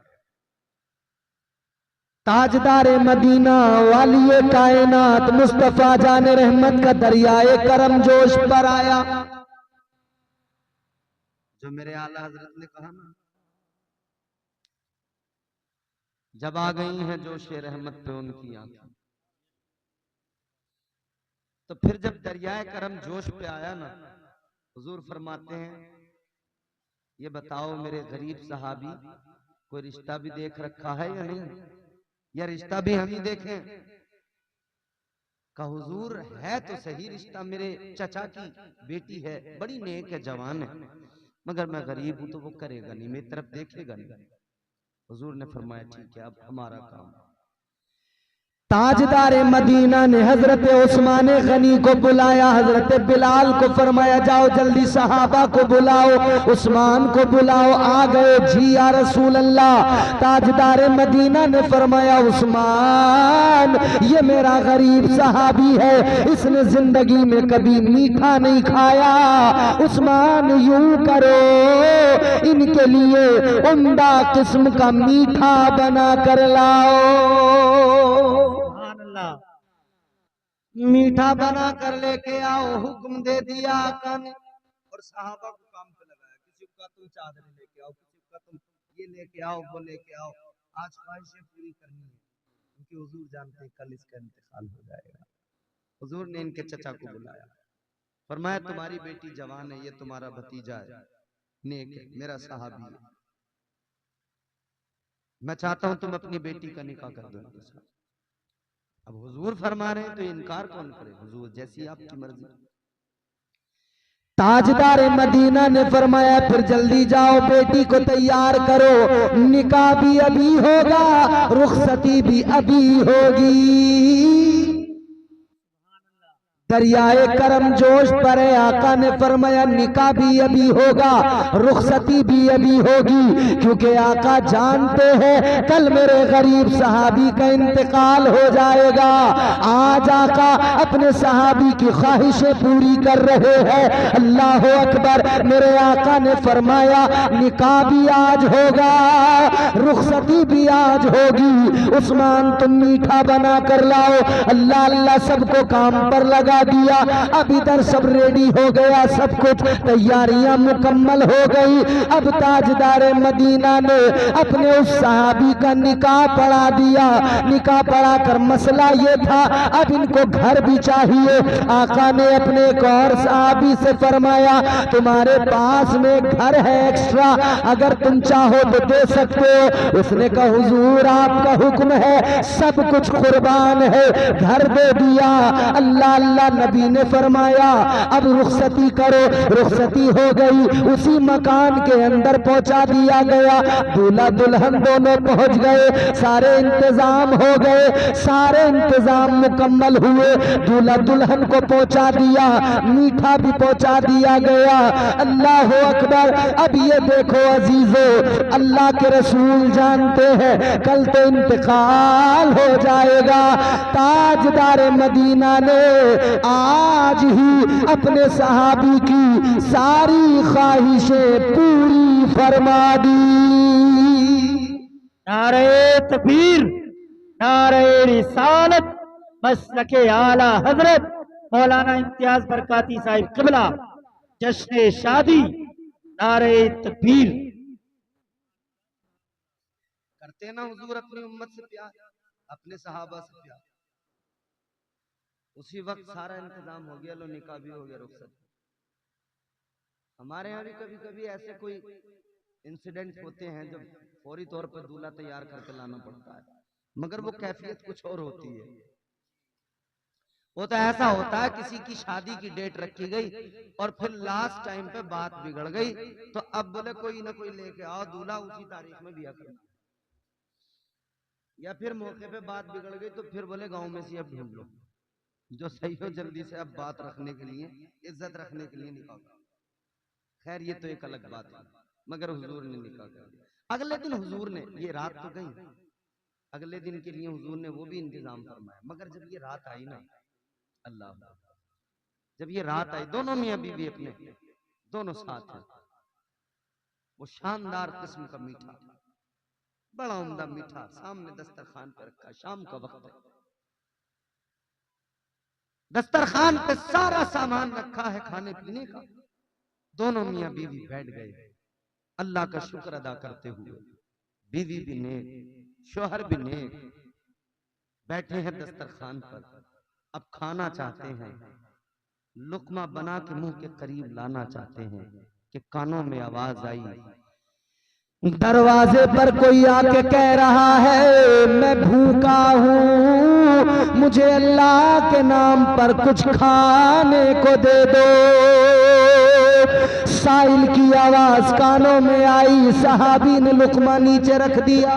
[SPEAKER 3] ताजदार मदीना वालिए कायनात मुस्तफा जाने रहमत का दरियाए करम जोश पर आया।
[SPEAKER 1] जो मेरे आला हजरत ने कहा ना, जब आ गई हैं जोशे रहमत पे उनकी आंखें, तो फिर जब दरियाए करम जोश पे आया ना, हुजूर फरमाते हैं, ये बताओ मेरे गरीब सहाबी, कोई रिश्ता भी देख रखा है या नहीं, या रिश्ता भी हम ही देखें? का हुजूर है तो सही रिश्ता, मेरे चचा की बेटी है, बड़ी नेक है, जवान है, मगर मैं गरीब हूं तो वो करेगा नहीं, मेरी तरफ देखेगा नहीं। हुजूर ने फरमाया ठीक है, अब हमारा काम।
[SPEAKER 3] ताजदार मदीना ने हजरत उस्मान गनी को बुलाया, हजरत बिलाल को फरमाया जाओ जल्दी सहाबा को बुलाओ, उस्मान को बुलाओ। आ गए, जी या रसूल अल्लाह। ताजदार मदीना ने फरमाया उस्मान, ये मेरा गरीब सहाबी है, इसने जिंदगी में कभी मीठा नहीं खाया। उस्मान यूं करो, इनके लिए उम्दा किस्म का मीठा बना कर लाओ।
[SPEAKER 1] मीठा बना कर लेके आओ, हुक्म दे दिया आका ने, और सहाबा को काम पे लगाया। किसी का तुम चादर लेके आओ, किसी का तुम ये लेके आओ, वो लेके आओ, आज ख्वाहिशें पूरी करनी है, क्योंकि हुजूर जानते हैं कल इसका इंतकाल हो जाएगा। हुजूर ने इनके चचा को बुलाया, फरमाया तुम्हारी बेटी जवान है, ये तुम्हारा भतीजा है, नेक है, मेरा सहाबी है, मैं चाहता हूं तुम अपनी बेटी का निकाह कर दो इनके साथ। अब हुजूर फरमा रहे हैं तो इनकार कौन करे? हुजूर जैसी आपकी मर्जी।
[SPEAKER 3] ताजदार मदीना ने फरमाया फिर जल्दी जाओ, बेटी को तैयार करो, निकाह भी अभी होगा, रुखसती भी अभी होगी। दरियाए करम जोश पर है, आका ने फरमाया निकाह भी अभी होगा, रुखसती भी अभी होगी, क्योंकि आका जानते हैं कल मेरे गरीब सहाबी का इंतकाल हो जाएगा। आज आका अपने सहाबी की ख्वाहिशें पूरी कर रहे हैं। अल्लाह अकबर। मेरे आका ने फरमाया निकाह भी आज होगा, रुखसती भी आज होगी। उस्मान तुम मीठा बना कर लाओ। अल्लाह अल्लाह सबको काम पर लगा दिया। अब इधर सब रेडी हो गया, सब कुछ तैयारियां मुकम्मल हो गई। अब ताजदार मदीना ने अपने उस सहाबी का निकाह पढ़ा दिया। निकाह पढ़ा कर मसला ये था अब इनको घर भी चाहिए। आका ने अपने एक और सहाबी से फरमाया तुम्हारे पास में घर है एक्स्ट्रा, अगर तुम चाहो तो दे सकते हो। उसने कहा हुजूर आपका हुक्म है, सब कुछ कुर्बान है, घर दे दिया। अल्लाह अल्लाह नबी ने फरमाया अब रुखसती करो। रुखसती हो गई, उसी मकान के अंदर पहुंचा दिया गया। दूल्हा दुल्हन दोनों पहुंच गए, सारे इंतजाम हो गए, सारे इंतजाम मुकम्मल हुए। दूल्हा दुल्हन को पहुंचा दिया, मीठा भी पहुंचा दिया गया। अल्लाह अकबर। अब ये देखो अजीजो, अल्लाह के रसूल जानते हैं कल तो इंतकाल हो जाएगा। ताजदार मदीना ने आज ही अपने सहाबी की सारी ख्वाहिशें पूरी फरमा दी।
[SPEAKER 2] नारे तकबीर, नारे रिसालत, मसलके आला हजरत मौलाना इम्तियाज बरकाती साहिब क़िबला, जश्न शादी, नारे तकबीर।
[SPEAKER 1] करते ना हुजूर अपनी उम्मत से प्यार, अपने सहाबा से प्यार। उसी वक्त सारा इंतजाम हो गया, लो निकाह भी हो गया, रुखसत। हमारे यहाँ भी कभी कभी ऐसे कोई इंसिडेंट होते हैं जब फौरी तौर पर दूल्हा तैयार करके लाना पड़ता है, मगर वो कैफियत कुछ और होती है। वो तो ऐसा होता है किसी की शादी की डेट रखी गई और फिर लास्ट टाइम पे बात बिगड़ गई, तो अब बोले कोई ना कोई लेके आओ दूल्हा, उसी तारीख में बिया करना। या फिर मौके पे बात बिगड़ गई तो फिर बोले गांव में से अब ढूंढ लो। जो सही हो जल्दी से अब बात रखने के लिए, इज्जत रखने के लिए निकाह कर। खैर ये तो एक अलग बात है, मगर हुजूर ने निकाह कर दिया। अगले दिन हुजूर ने, ये रात तो गई, अगले दिन के लिए हुजूर ने वो भी इंतजाम फरमाया। मगर जब ये रात आई ना, अल्लाह, जब ये रात आई, दोनों मियां बीवी अपने दोनों साथ हैं, वो शानदार किस्म का मीठा, बड़ा उम्दा मीठा सामने दस्तरखान पर रखा। शाम का वक्त है, दस्तरखान पे सारा सामान रखा है खाने पीने का। दोनों मियां बीवी बैठ गए अल्लाह का शुक्र अदा करते हुए। बीवी भी नेक, शोहर भी नेक, बैठे हैं दस्तरखान पर। अब खाना चाहते हैं, लुकमा बना के मुंह के करीब लाना चाहते हैं कि कानों में आवाज आई,
[SPEAKER 3] दरवाजे पर कोई आके कह रहा है मैं भूखा हूँ, मुझे अल्लाह के नाम पर कुछ खाने को दे दो। साइल की आवाज कानों में आई, सहाबी ने लुकमा नीचे रख दिया।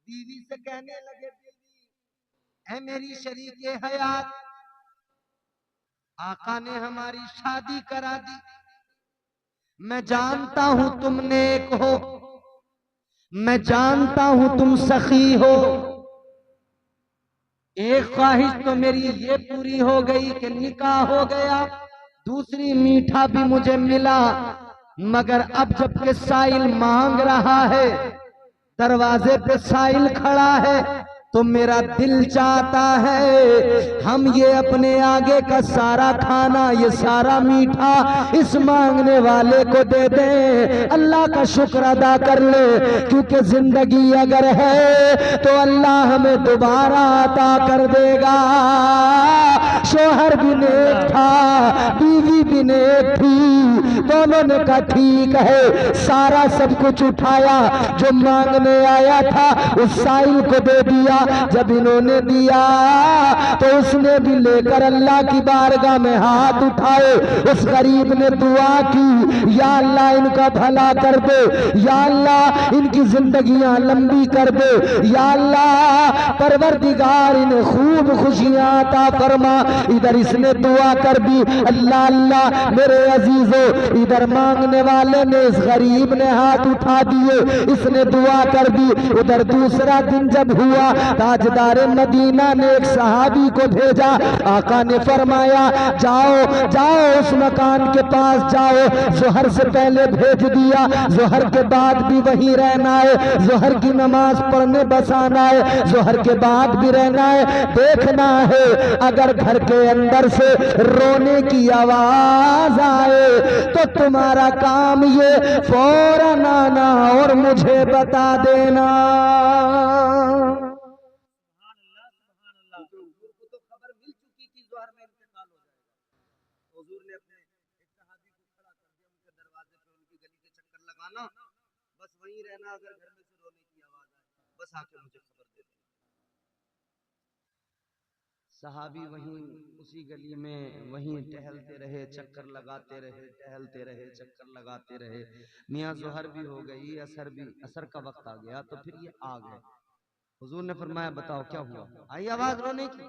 [SPEAKER 1] बीवी से कहने लगे, बीवी ऐ मेरी शरीके हयात, आका ने हमारी शादी करा दी, मैं जानता हूं तुम नेक हो, मैं जानता हूं तुम सखी हो। एक ख्वाहिश तो मेरी ये पूरी हो गई कि निकाह हो गया, दूसरी मीठा भी मुझे मिला। मगर अब जबकि साइल मांग रहा है, दरवाजे पे साइल खड़ा है, तो मेरा दिल चाहता है हम ये अपने आगे का सारा खाना, ये सारा मीठा इस मांगने वाले को दे दें, अल्लाह का शुक्र अदा कर ले। क्योंकि जिंदगी अगर है तो अल्लाह हमें दोबारा अता कर देगा। शोहर भी नेक था, बीवी भी नेक थी, दोनों ने कहा ठीक है। सारा सब कुछ उठाया, जो मांगने आया था उस साइल को दे दिया। जब इन्होंने दिया तो उसने भी लेकर अल्लाह की बारगाह में हाथ उठाए। उस गरीब ने दुआ की, या अल्लाह इनका भला कर दे, या अल्लाह इनकी जिंदगियां लंबी कर दे, या अल्लाह परवरदिगार इन्हें खूब खुशियां अता फरमा। इधर इसने दुआ कर दी, अल्लाह अल्लाह मेरे अजीजों, इधर मांगने वाले ने, इस गरीब ने हाथ उठा दिए, इसने दुआ कर दी। उधर दूसरा दिन जब हुआ, ताजदार मदीना ने एक सहाबी को भेजा। आका ने फरमाया जाओ जाओ उस मकान के पास जाओ। जोहर से पहले भेज दिया, जोहर के बाद भी वहीं रहना है, जोहर की नमाज पढ़ने बस आना है, जोहर के बाद भी रहना है। देखना है अगर घर के अंदर से रोने की आवाज आए तो तुम्हारा काम ये फौरन आना और मुझे बता देना। बस वहीं रहना, अगर घर में से रोने की आवाज आए बस आके मुझे खबर दे देना। सहाबी वहीं उसी गली में वहीं टहलते रहे, चक्कर लगाते रहे, टहलते रहे, चक्कर लगाते रहे। मियाँ जोहर भी हो गई, असर का वक्त आ गया, तो फिर ये आ गए। हुजूर ने फरमाया बताओ क्या हुआ, आई आवाज रोने की?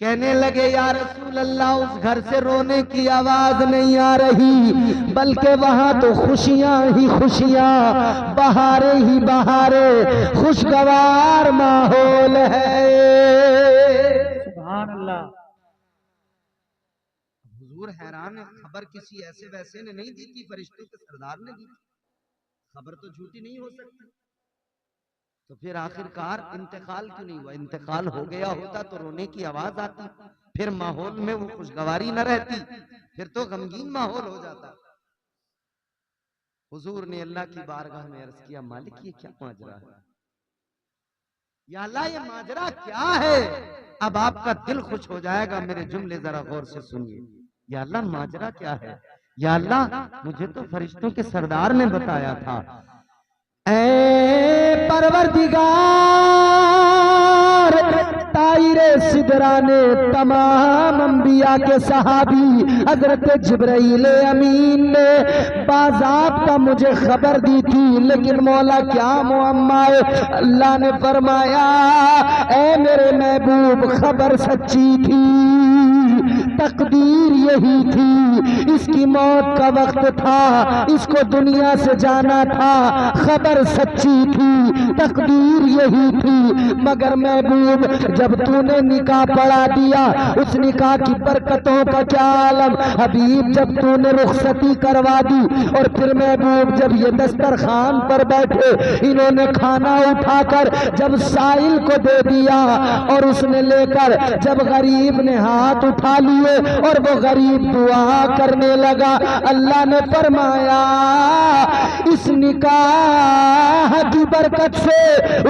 [SPEAKER 1] कहने लगे या रसूल अल्लाह, उस घर से रोने की आवाज नहीं आ रही, बल्कि वहां तो खुशियां ही खुशियां, बहारे ही बहारे, खुशगवार माहौल है।
[SPEAKER 2] सुभान अल्लाह।
[SPEAKER 1] हुजूर हैरान है, खबर किसी ऐसे वैसे ने नहीं दी थी, फरिश्तों के सरदार ने दी थी। खबर तो झूठी नहीं हो सकती। तो फिर आखिरकार इंतकाल क्यों नहीं हुआ? इंतकाल हो गया होता तो रोने की आवाज आती, फिर माहौल में वो खुशगवारी न रहती, फिर तो गमगीन माहौल हो जाता। हुजूर ने अल्लाह की बारगाह में अर्ज किया, मालिक ये क्या माजरा है? या अल्लाह ये माजरा क्या है? अब आपका दिल खुश हो जाएगा, मेरे जुमले जरा गौर से सुनिए। या अल्लाह माजरा क्या है? या अल्लाह मुझे तो फरिश्तों के सरदार ने बताया था।
[SPEAKER 3] परवरदिगार सरकार ताइरे सिदरा ने तमाम अंबिया के सहाबी हजरत जिब्राइल अमीन ने बाज़ाब्ता मुझे खबर दी थी, लेकिन मौला क्या मुअम्मा है? अल्लाह ने फरमाया, ऐ मेरे महबूब, खबर सच्ची थी, तकदीर यही थी, इसकी मौत का वक्त था, इसको दुनिया से जाना था, खबर सच्ची थी, तकदीर यही थी। मगर महबूब, जब तूने निकाह पढ़ा दिया, उस निकाह की बरकतों का क्या आलम। हबीब, जब तूने रुखसती करवा दी और फिर महबूब जब ये दस्तरखान पर बैठे, इन्होंने खाना उठाकर जब साइल को दे दिया और उसने लेकर जब गरीब ने हाथ उठा लिए और वो गरीब दुआ करने लगा, अल्लाह ने फरमाया, इस निकाह की बरकत से,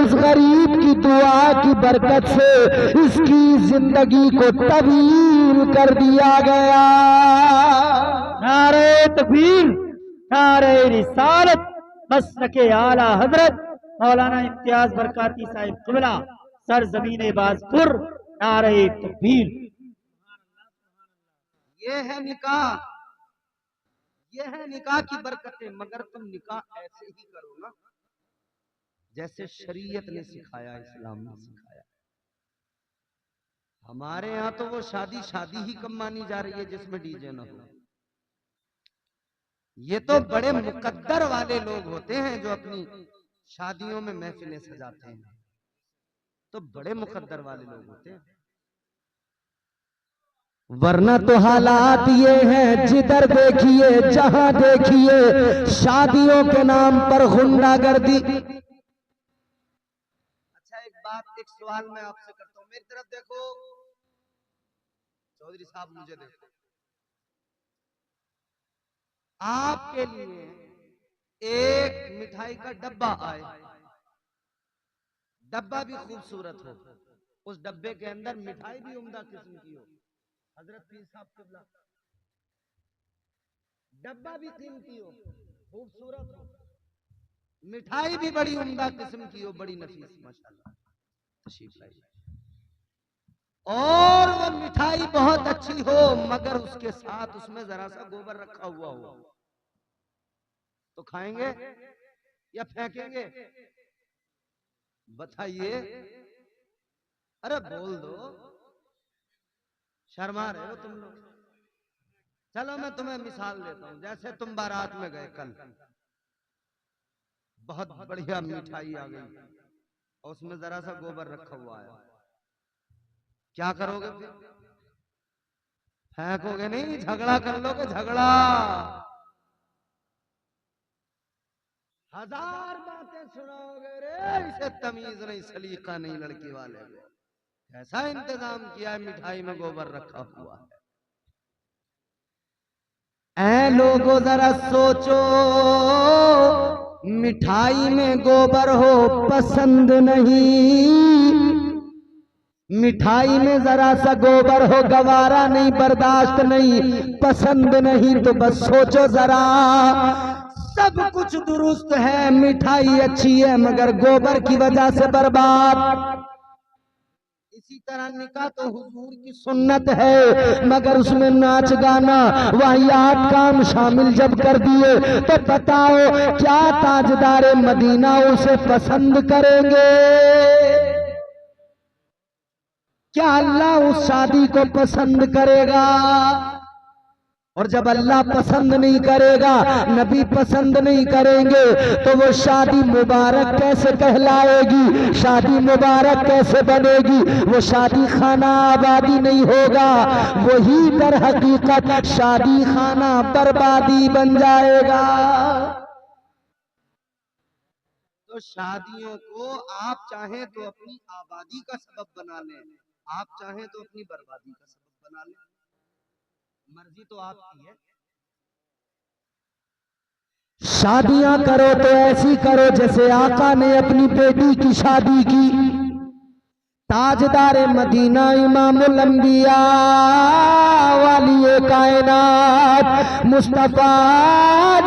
[SPEAKER 3] उस गरीब की दुआ की बरकत से इसकी जिंदगी को तब्दील कर दिया गया।
[SPEAKER 2] नारे तकबीर, नारे रिसालत, मसलके आला हजरत मौलाना इम्तियाज बरकाती साहिब क़िबला, सरज़मीन बाज़पुर, नारे तकबीर।
[SPEAKER 1] ये है निकाह, ये है निकाह की बरकतें। मगर तुम निकाह ऐसे ही करो ना जैसे शरीयत ने सिखाया, इस्लाम ने सिखाया। हमारे यहाँ तो वो शादी शादी ही कम मानी जा रही है जिसमें डीजे ना हो। ये तो बड़े मुकद्दर वाले लोग होते हैं जो अपनी शादियों में महफिलें सजाते हैं, तो बड़े मुकद्दर वाले लोग होते हैं।
[SPEAKER 3] वरना तो हालात ये हैं, जिधर देखिए जहां देखिए शादियों के नाम पर गुंडागर्दी।
[SPEAKER 1] अच्छा, एक बात, एक सवाल मैं आपसे करता हूं, मेरी तरफ देखो चौधरी साहब, मुझे देखो। आपके लिए एक मिठाई का डब्बा आए, डब्बा भी खूबसूरत हो, उस डब्बे के अंदर मिठाई भी उम्दा किस्म की हो, हजरत पीर साहब क़िबला, डब्बा भी कीमती हो, खूबसूरत हो, मिठाई भी बड़ी उम्दा किस्म की हो, बड़ी नफीस, माशाल्लाह, तशरीफ लाइए, और वो मिठाई बहुत अच्छी हो, मगर उसके साथ उसमें जरा सा गोबर रखा हुआ हो, तो खाएंगे या फेंकेंगे? बताइए। अरे बोल दो, शर्मा रहे हो तुम लोग। चलो मैं तुम्हें मिसाल देता हूं, जैसे तुम बारात में गए कल, बहुत बढ़िया मिठाई आ गई और उसमें जरा सा गोबर रखा हुआ है, क्या करोगे फिर? फेंकोगे नहीं, झगड़ा कर लोगे, झगड़ा। हजार बातें सुनाओगे, रे इसे तमीज नहीं, सलीका नहीं, लड़की वाले को ऐसा इंतजाम किया है, मिठाई में गोबर रखा हुआ है। ऐ लोगों जरा सोचो, मिठाई में गोबर हो पसंद नहीं, मिठाई में जरा सा गोबर हो गवारा नहीं, बर्दाश्त नहीं, पसंद नहीं, तो बस सोचो जरा, सब कुछ दुरुस्त है, मिठाई अच्छी है, मगर गोबर की वजह से बर्बाद। इसी तरह निकाह तो हुजूर की सुन्नत है, मगर उसमें नाच गाना वाहियात काम शामिल जब कर दिए, तो बताओ क्या ताजदारे मदीना उसे पसंद करेंगे? क्या अल्लाह उस शादी को पसंद करेगा? और जब अल्लाह पसंद नहीं करेगा, नबी पसंद नहीं करेंगे, तो वो शादी मुबारक कैसे कहलाएगी? शादी मुबारक कैसे बनेगी? वो शादी खाना आबादी नहीं होगा, वही दर हकीकत शादी खाना बर्बादी बन जाएगा। तो शादियों को आप चाहें तो अपनी आबादी का सबब बना लें, आप चाहें तो अपनी बर्बादी का सबब बना लें, मर्जी तो आपकी है। शादियां करो तो ऐसी करो जैसे आका ने अपनी बेटी की शादी की,
[SPEAKER 3] ताजदार मदीना इमामुल अंबिया वाली कायनात मुस्तफा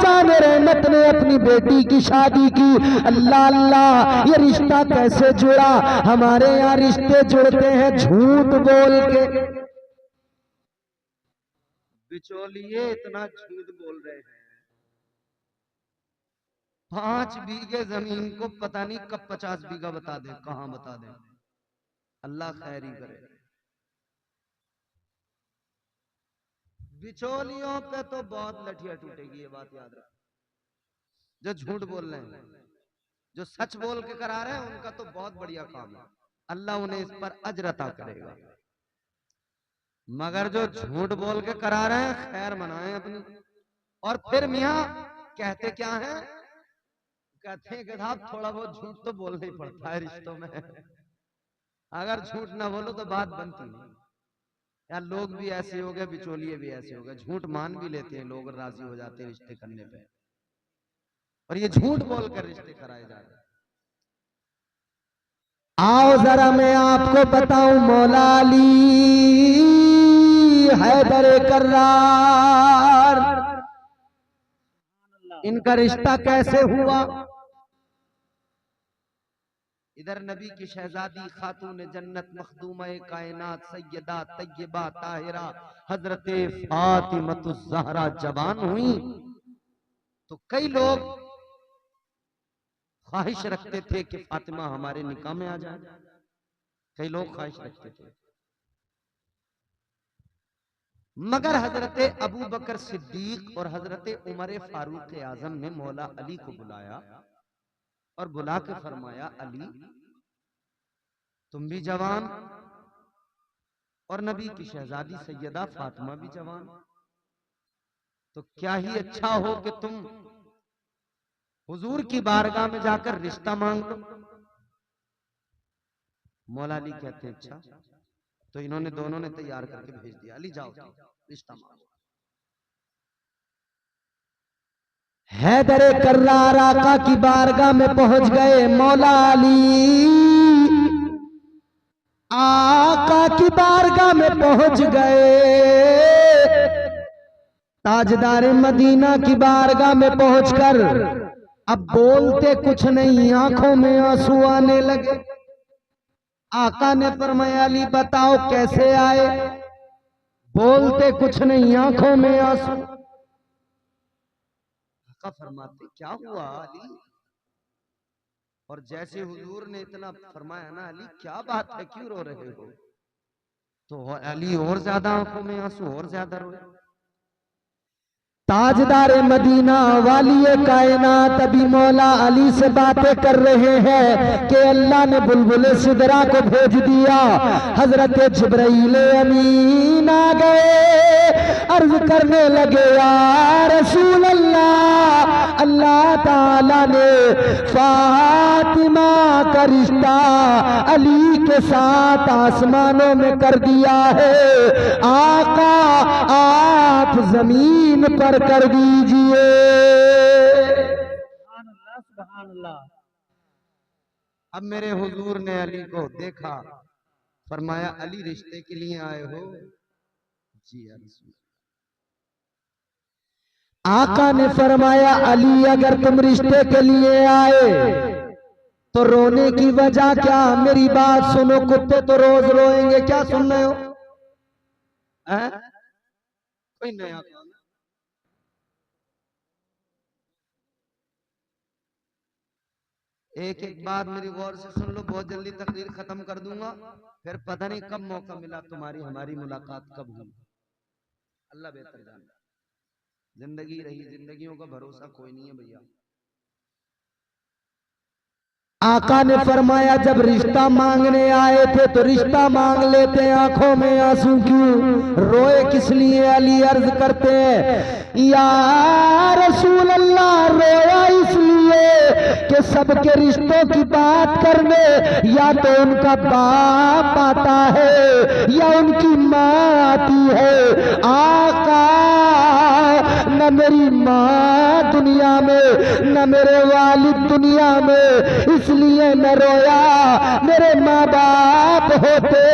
[SPEAKER 3] जान रहमत ने अपनी बेटी की शादी की। अल्लाह अल्लाह, ये रिश्ता कैसे जुड़ा? हमारे यहाँ रिश्ते जुड़ते हैं झूठ बोल के।
[SPEAKER 1] बिचौलिए इतना झूठ बोल रहे हैं, 5 बीघे जमीन को पता नहीं कब 50 बीघा बता दे, कहां बता दे। अल्लाह खैर ही करे। बिचौलियों पे तो बहुत लठिया टूटेगी, ये बात याद रख। जो झूठ बोल रहे हैं, जो सच बोल के करा रहे हैं, उनका तो बहुत बढ़िया काम है, अल्लाह उन्हें इस पर अजर अता करेगा। मगर जो झूठ बोल के करा रहे हैं, खैर मनाएं अपनी। और फिर मियां कहते क्या है? कहते हैं कि साहब थोड़ा बहुत झूठ तो बोलना ही पड़ता है रिश्तों में। अगर झूठ ना बोलो तो बात बनती नहीं। यार लोग भी ऐसे हो गए, बिचौलिए भी ऐसे हो गए, झूठ मान भी लेते हैं लोग, राजी हो जाते हैं रिश्ते करने पे, और ये झूठ बोलकर रिश्ते कराए जा रहे हैं।
[SPEAKER 3] आओ जरा मैं आपको बताऊं, मौला अली हैदर कर्रार, इनका रिश्ता कैसे हुआ। इधर नबी की शहजादी खातून जन्नत मखदूमा कायनात सैयदा तैयबा ताहिरा हजरत फातिमतुज ज़हरा जवान हुई, तो कई लोग ख्वाहिश रखते थे कि फातिमा हमारे निकाह में आ जाए। कई लोग ख्वाहिश रखते थे, मगर हजरत अबू बकर सिद्दीक और हजरत उमर फारूक आजम ने मौला अली को बुलाया और बुला के फरमाया, अली तुम भी जवान और नबी की शहजादी सैयदा फातिमा भी जवान, तो क्या ही अच्छा हो कि तुम हुजूर की बारगाह में जाकर रिश्ता मांग लो। मौला अली कहते हैं अच्छा। तो इन्होंने दोनों ने तैयार करके भेज दिया, अली जाओ रिश्ता मांगो। हैदर कर्रार आका की बारगाह में पहुंच गए। मौला अली आका की बारगाह में पहुंच गए। ताजदार मदीना की बारगाह में पहुंचकर अब बोलते कुछ नहीं, आंखों में आंसू आने लगे। आका ने फरमाया, अली बताओ कैसे आए? बोलते कुछ नहीं, आंखों में आंसू। आका फरमाते क्या हुआ अली? और जैसे हुजूर ने इतना फरमाया ना, अली क्या बात है, क्यों रो रहे हो? तो अली और ज्यादा आंखों में आंसू, और ज्यादा रोए। ताजदार मदीना वाली कायनात अभी मौला अली से बातें कर रहे हैं कि अल्लाह ने बुलबुल सिदरा को भेज दिया। हजरत जिब्राइल अमीन आ गए, अर्ज करने लगे, या रसूल अल्लाह, अल्लाह ताला ने फातिमा का रिश्ता अली के साथ आसमानों में कर दिया है। आका आप जमीन पर कर दीजिए।
[SPEAKER 2] सुभान अल्लाह।
[SPEAKER 1] अब मेरे हुजूर ने अली को देखा, फरमाया अली रिश्ते के लिए आए हो? जी रसूल।
[SPEAKER 3] आका ने फरमाया, अली अगर तुम रिश्ते के लिए आए तो रोने की वजह क्या? मेरी बात सुनो, कुत्ते तो रोज रोएंगे, क्या सुन रहे हो?
[SPEAKER 1] कोई नया काम? एक एक बात मेरी गौर से सुन लो, बहुत जल्दी तकरीर खत्म कर दूंगा, फिर पता नहीं कब मौका मिला तुम्हारी हमारी मुलाकात कब हुई, अल्लाह बेहतर जानता। जिंदगी रही, जिंदगियों का भरोसा कोई नहीं है भैया।
[SPEAKER 3] आका ने फरमाया, जब रिश्ता मांगने आए थे तो रिश्ता मांग लेते, आंखों में आंसू क्यों? रोए किस लिए? अली अर्ज करते हैं, या रसूल अल्लाह, रोया इसलिए कि सबके रिश्तों की बात करने या तो उनका बाप आता है या उनकी माँ आती है। आका, न मेरी माँ दुनिया में, न मेरे वालिद दुनिया दुनिया में इसलिए न रोया, मेरे माँ बाप होते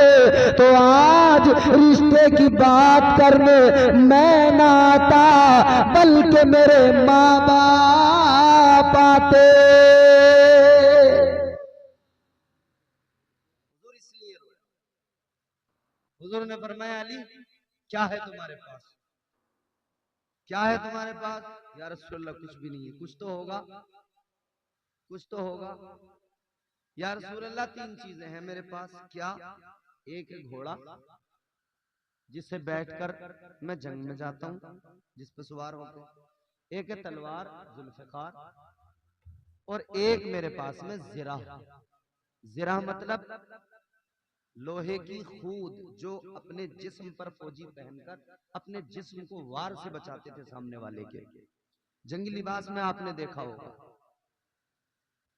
[SPEAKER 3] तो आज रिश्ते की बात करने मैं ना आता, बल्कि मेरे माँ बाप आते।
[SPEAKER 1] इसलिए रोया। हुजूर ने फरमाया अली क्या है तुम्हारे पास, क्या है तुम्हारे पास? या रसूलल्लाह कुछ भी नहीं है। कुछ तो होगा, कुछ तो होगा। या रसूलल्लाह 3 चीजें हैं मेरे पास। क्या? एक है घोड़ा जिससे बैठकर मैं जंग में जाता हूं, जिस पर सवार होकर। एक है तलवार जुल्फकार, और एक मेरे पास में जिरा। जिरा मतलब लोहे की खूद जो अपने जिस्म पर फौजी पहनकर अपने जिस्म को वार से बचाते थे सामने वाले के। जंगी लिबास में आपने देखा होगा,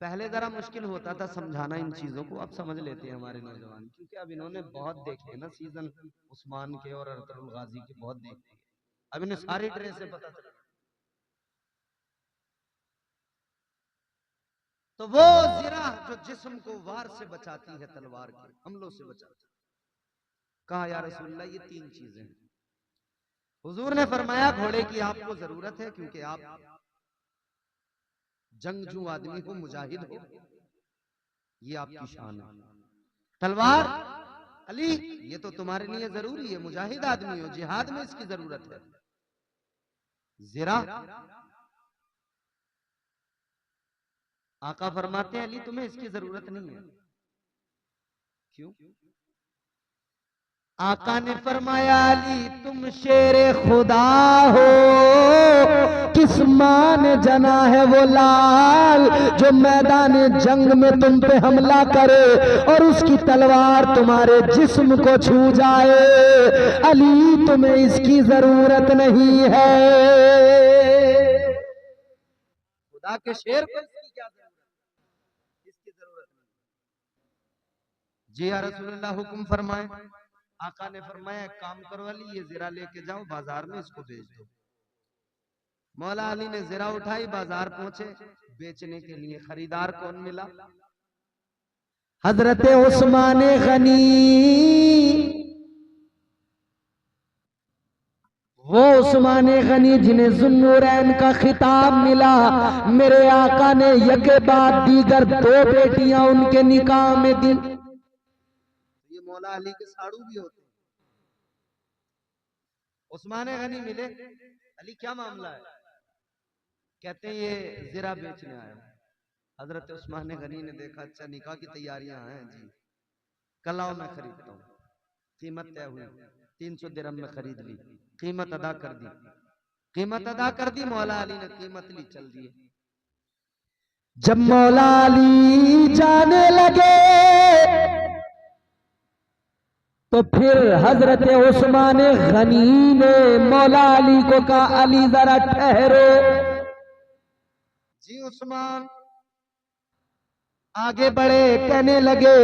[SPEAKER 1] पहले जरा मुश्किल होता था समझाना इन चीजों को, अब समझ लेते हैं हमारे नौजवान, क्योंकि अब इन्होंने बहुत देखे ना सीजन उस्मान के और अरतरुल गाजी के, बहुत देखे। अब इन्हें सारी ड्रेसें पता चल। तो वो जिरा जो जिस्म को वार से बचाती है, तलवार के हमलों से बचाती है। कहा या रसूलल्लाह ये 3 चीजें हैं। हुजूर ने फरमाया घोड़े की आपको जरूरत है, क्योंकि आप जंगजू आदमी हो, मुजाहिद हो, ये आपकी शान है। तलवार अली ये तो तुम्हारे लिए जरूरी है, मुजाहिद आदमी हो, जिहाद में इसकी जरूरत है। जिरा आका फरमाते हैं अली तुम्हें इसकी जरूरत नहीं है। क्यों? आका ने फरमाया अली तुम शेरे खुदा हो, किस मां ने जना है वो लाल जो मैदान जंग में तुम पे हमला करे और उसकी तलवार तुम्हारे जिस्म को छू जाए। अली तुम्हें इसकी जरूरत नहीं है। खुदा के शेर को इसकी क्या जरूरत, इसकी जरूरत नहीं। जी या रसूलल्लाह हुक्म फरमाए। आका ने फरमाया काम करो अली, ये जिरा लेके जाओ बाजार में, इसको बेच दो। मौला अली ने जिरा उठाई, बाजार पहुंचे बेचने के लिए। खरीदार कौन मिला?
[SPEAKER 3] हजरत उस्मान गनी। वो उस्मान गनी जिन्हें जुन्नूरैन का खिताब मिला। मेरे आका ने यके बाद दीगर 2 बेटियां उनके निकाह में दी।
[SPEAKER 1] ये मौला अली के साड़ू भी होते। उस्मान गनी मिले, अली क्या मामला है? कहते हैं ये जिरा बेचने आया। हजरत उस्मान गनी ने देखा अच्छा निकाह की तैयारियां हैं जी, कल आओ मैं खरीदता हूँ। कीमत तय हुई, 300 दिरहम में खरीद ली, कीमत अदा कर दी। कीमत अदा कर दी, मौला अली ने कीमत ली, चल दिए।
[SPEAKER 3] जब मौला अली जाने लगे तो फिर हजरत उस्मान गनी ने मौला अली को कहा अली जरा ठहरो।
[SPEAKER 1] जी उस्मान आगे बढ़े, कहने लगे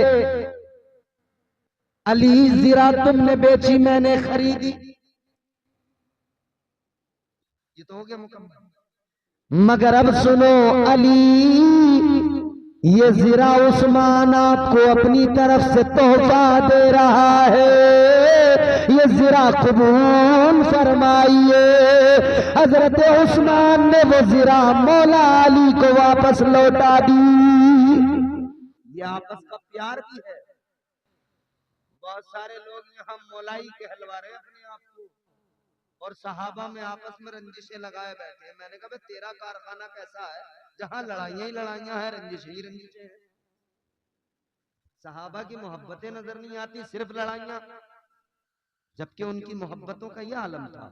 [SPEAKER 3] अली जिरा तुमने बेची मैंने खरीदी।
[SPEAKER 1] ये तो हो गया मुकम्मल।
[SPEAKER 3] मगर अब सुनो अली, ये जिरा उस्मान आपको अपनी तरफ से तोहफा दे रहा है, ये जिरा कबूल फरमाइए। हजरत उस्मान ने वो जिरा मौला अली को वापस लौटा दी।
[SPEAKER 1] ये आपस का प्यार भी है। बहुत सारे लोग यहाँ मौलाई कहलवा रहे हैं अपने आप को, और सहाबा में आपस में रंजिशें लगाए बैठे हैं। मैंने कहा तेरा कारखाना कैसा है जहां लड़ाइयां ही लड़ाइयां हैं, रंजिशें ही रंजिशें हैं। सहाबा की मोहब्बतें नजर नहीं आती, सिर्फ लड़ाइयां, जबकि उनकी मोहब्बतों का यह आलम था।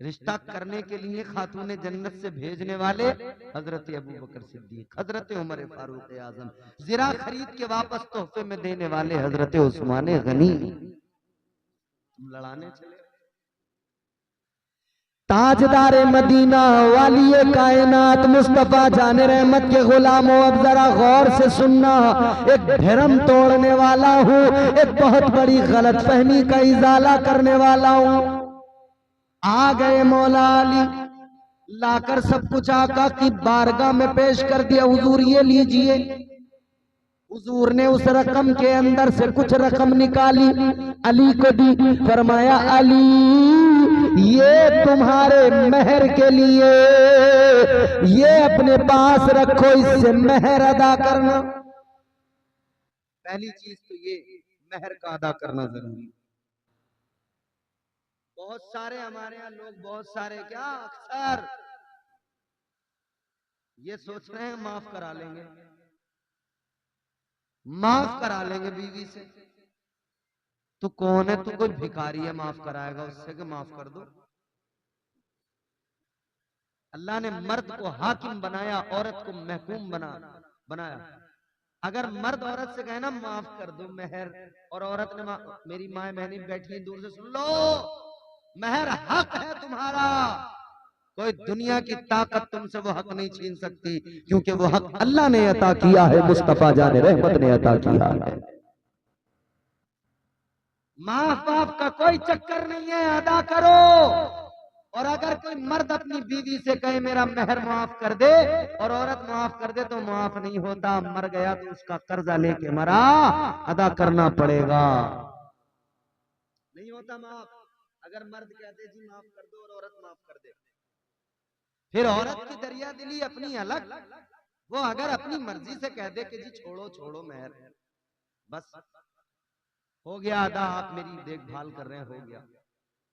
[SPEAKER 1] रिश्ता करने के लिए खातून जन्नत से भेजने वाले हजरत अबू बकर सिद्दीक, हजरत उमर फारूक आजम, जिरा खरीद के वापस तोहफे में देने वाले हजरत उस्मान गनी। तुम लड़ाने चले।
[SPEAKER 3] ताजदार मदीना वालिए कायनात मुस्तफा जाने रहमत के गुलामों, अब जरा गौर से सुनना। एक भ्रम तोड़ने वाला हूँ, एक बहुत बड़ी गलतफहमी का इजाला करने वाला हूँ। आ गए मौला अली, लाकर सब कुछ आका की बारगाह में पेश कर दिया, हुजूर ये लीजिए। हुजूर ने उस रकम के अंदर से कुछ रकम निकाली, अली को दी, फरमाया अली ये तुम्हारे मेहर के लिए, ये अपने पास रखो, इससे मेहर अदा करना।
[SPEAKER 1] पहली चीज तो ये मेहर का अदा करना जरूरी। बहुत सारे हमारे यहाँ लोग, बहुत सारे क्या अक्सर ये सोच रहे हैं माफ करा लेंगे, माफ करा लेंगे बीवी से। तू कौन है? तू कोई भिखारी है माफ कराएगा उससे कि माफ कर दो? अल्लाह ने मर्द को हाकिम बनाया, औरत को महकूम बनाया। अगर मर्द औरत से कहे ना माफ कर दो मेहर, और औरत ने मेरी माए बहनी बैठी दूर से सुन लो, मेहर हक है तुम्हारा, कोई दुनिया की ताकत तुमसे वो हक नहीं छीन सकती, क्योंकि वो हक
[SPEAKER 3] अल्लाह ने अता किया है, मुस्तफा जाने रहमत ने अता किया है।
[SPEAKER 1] माफ बाप का कोई चक्कर नहीं है, अदा करो। और अगर कोई मर्द अपनी बीवी से कहे मेरा मेहर माफ कर दे, और औरत माफ कर दे, तो माफ नहीं होता, मर गया तो उसका कर्जा लेके मरा, अदा करना पड़ेगा, नहीं होता माफ। अगर मर्द कहते जी माफ कर दो और औरत माफ कर दे, फिर औरत की दरिया दिली अपनी अलग, वो अगर अपनी मर्जी से कह दे कि जी छोड़ो छोड़ो मेहर, बस हो गया अदा, आप मेरी देखभाल कर रहे हैं, हो गया।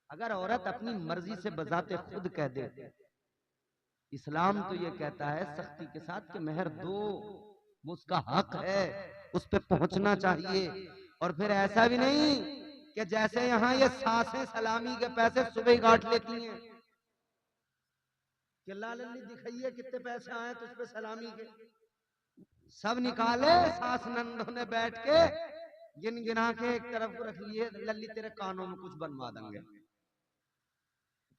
[SPEAKER 1] अगर औरत अपनी मर्जी से बजाते खुद कह दे, इस्लाम तो ये कहता है सख्ती के साथ कि मेहर दो, वो उसका हक है, उस पे पहुंचना चाहिए। और फिर ऐसा भी नहीं कि जैसे यहाँ ये सासें सलामी के पैसे सुबह ही काट लेती हैं कि लालली दिखाइए कितने पैसे आए तो उस पे सलामी के सब निकाले, सास नंदों ने बैठ के गिन गिना के एक तरफ को रख लिए, लल्ली तेरे कानों में कुछ बनवा देंगे।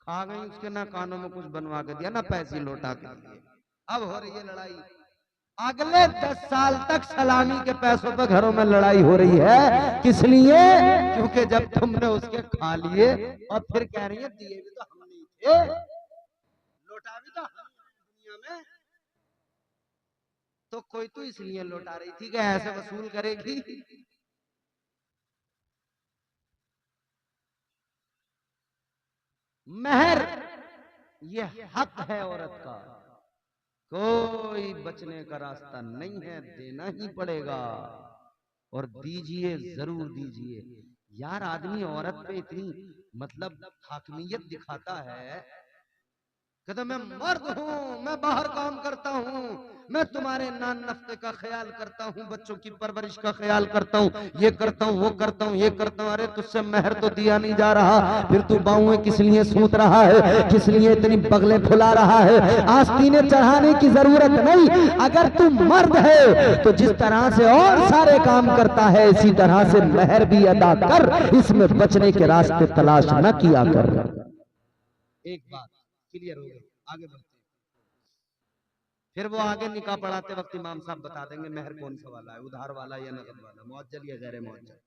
[SPEAKER 1] खा गई उसके, ना कानों में कुछ बनवा के दिया, ना पैसे लौटा के दिए। अब हो रही है लड़ाई, अगले 10 साल तक सलामी के पैसों पे घरों में लड़ाई हो रही है। किस लिए? क्योंकि जब तुमने उसके खा लिए और फिर कह रही है दिए भी तो हम नहीं थे, लौटा भी तो हम दुनिया में, तो कोई तो इसलिए लौटा रही थी कि ऐसे वसूल करेगी। मेहर ये हक है औरत का, कोई बचने का रास्ता नहीं है, देना ही पड़ेगा, और दीजिए, जरूर दीजिए। यार आदमी औरत पे इतनी मतलब हाकमियत दिखाता है, कहता मैं मर्द हूँ, मैं बाहर काम करता हूँ, मैं तुम्हारे नान नफ्ते का ख्याल करता हूँ, बच्चों की परवरिश का ख्याल करता हूँ, ये करता हूँ, वो करता हूँ, ये करता हूँ। अरे तुझसे मेहर तो दिया नहीं जा रहा, फिर तू बाहुएं किस लिए सूत रहा है, किस लिए इतनी बगलें फुला रहा है? आस्तीनें चढ़ाने की जरूरत नहीं। अगर तू मर्द है तो जिस तरह से और सारे काम करता है, इसी तरह से मेहर भी अदा कर, इसमें बचने के रास्ते तलाश न किया कर। एक बात क्लियर हो गई, आगे बढ़ते हैं। फिर वो आगे निकाह पढ़ाते वक्त इमाम साहब बता देंगे मेहर कौन सा वाला है, उधार वाला या नकद वाला, मुअज्जल या गैर मुअज्जल,